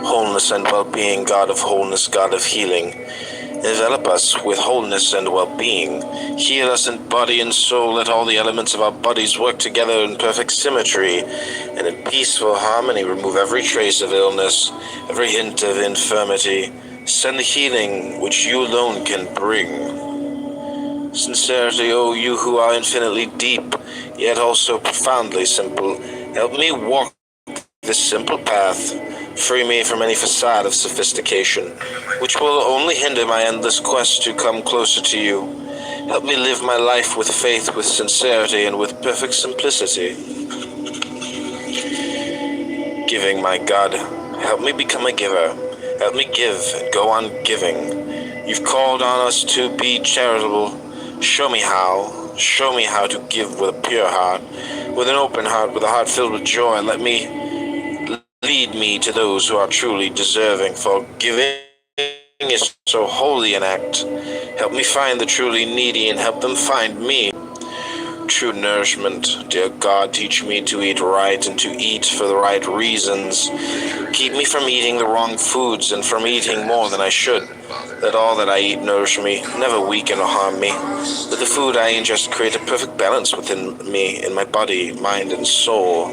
Wholeness and well-being, God of wholeness, God of healing. Envelop us with wholeness and well-being. Heal us in body and soul. Let all the elements of our bodies work together in perfect symmetry and in peaceful harmony. Remove every trace of illness, every hint of infirmity. Send the healing which you alone can bring. Sincerity, O you who are infinitely deep, yet also profoundly simple, help me walk this simple path. Free me from any facade of sophistication, which will only hinder my endless quest to come closer to you. Help me live my life with faith, with sincerity, and with perfect simplicity. Giving, my God, help me become a giver. Help me give and go on giving. You've called on us to be charitable. Show me how. Show me how to give with a pure heart, with an open heart, with a heart filled with joy. Lead me to those who are truly deserving, for giving is so holy an act. Help me find the truly needy and help them find me. True nourishment, dear God, teach me to eat right and to eat for the right reasons. Keep me from eating the wrong foods and from eating more than I should. Let all that I eat nourish me, never weaken or harm me. Let the food I ingest create a perfect balance within me, in my body, mind, and soul.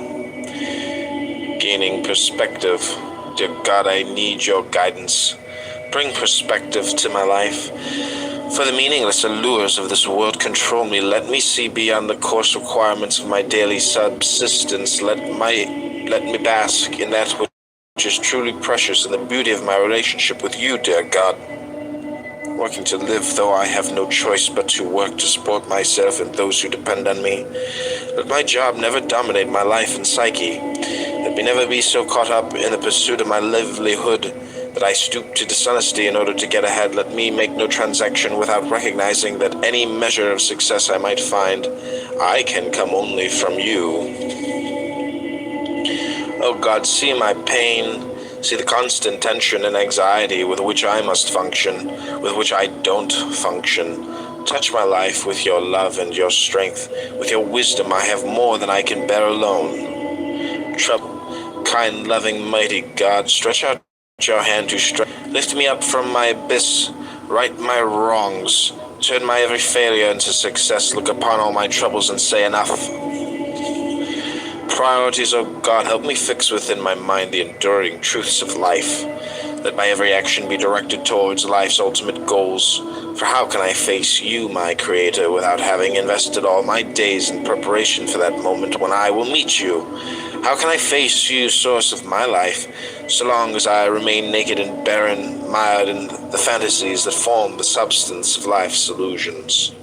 Gaining perspective. Dear God, I need your guidance. Bring perspective to my life. For the meaningless allures of this world control me. Let me see beyond the coarse requirements of my daily subsistence. Let me bask in that which is truly precious, in the beauty of my relationship with you, dear God. Working to live, though I have no choice but to work to support myself and those who depend on me. Let my job never dominate my life and psyche. Let me never be so caught up in the pursuit of my livelihood that I stoop to dishonesty in order to get ahead. Let me make no transaction without recognizing that any measure of success I might find, I can come only from you. Oh God, see my pain. See the constant tension and anxiety with which I must function, with which I don't function. Touch my life with your love and your strength. With your wisdom I have more than I can bear alone. Trouble, kind, loving, mighty God, stretch out your hand to strike. Lift me up from my abyss. Right my wrongs. Turn my every failure into success. Look upon all my troubles and say enough. Priorities, oh God, help me fix within my mind the enduring truths of life. Let my every action be directed towards life's ultimate goals. For how can I face you, my Creator, without having invested all my days in preparation for that moment when I will meet you? How can I face you, source of my life, so long as I remain naked and barren, mired in the fantasies that form the substance of life's illusions?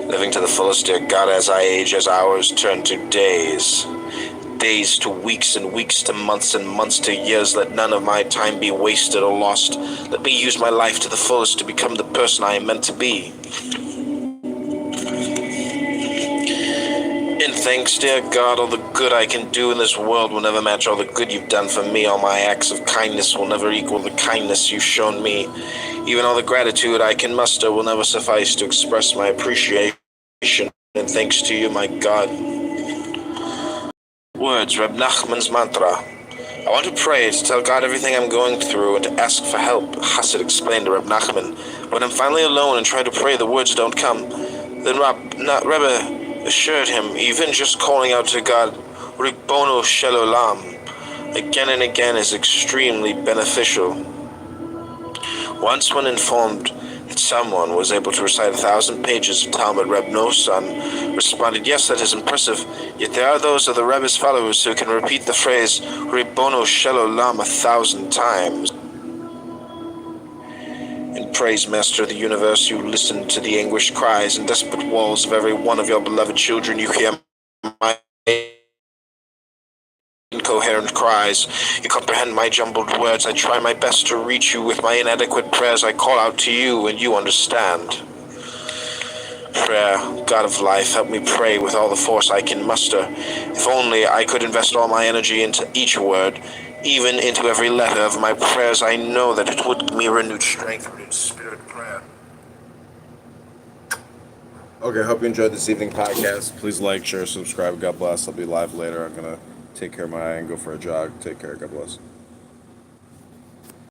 Living to the fullest, dear God, as I age, as hours turn to days. Days to weeks and weeks to months and months to years. Let none of my time be wasted or lost. Let me use my life to the fullest to become the person I am meant to be. In thanks, dear God, all the good I can do in this world will never match all the good you've done for me. All my acts of kindness will never equal the kindness you've shown me. Even all the gratitude I can muster will never suffice to express my appreciation and thanks to you, my God. Words, Reb Nachman's mantra. I want to pray, to tell God everything I'm going through, and to ask for help. Hasid explained to Reb Nachman. When I'm finally alone and try to pray, the words don't come. Then Rebbe assured him, even just calling out to God, Ribbono Shel Olam, again and again is extremely beneficial. Once when informed that someone was able to recite 1,000 pages of Talmud, Reb Noson responded, "Yes, that is impressive, yet there are those of the Rebbe's followers who can repeat the phrase Ribono Shel Olam 1,000 times. And praise, Master of the universe, you listen to the anguished cries and desperate walls of every one of your beloved children. You hear my incoherent cries. You comprehend my jumbled words. I try my best to reach you with my inadequate prayers. I call out to you, and you understand. Prayer, God of life, help me pray with all the force I can muster. If only I could invest all my energy into each word, even into every letter of my prayers, I know that it would give me renewed strength, renewed spirit prayer." Okay, hope you enjoyed this evening podcast. Please like, share, subscribe. God bless. I'll be live later. I'm going to take care of my eye and go for a jog. Take care. God bless.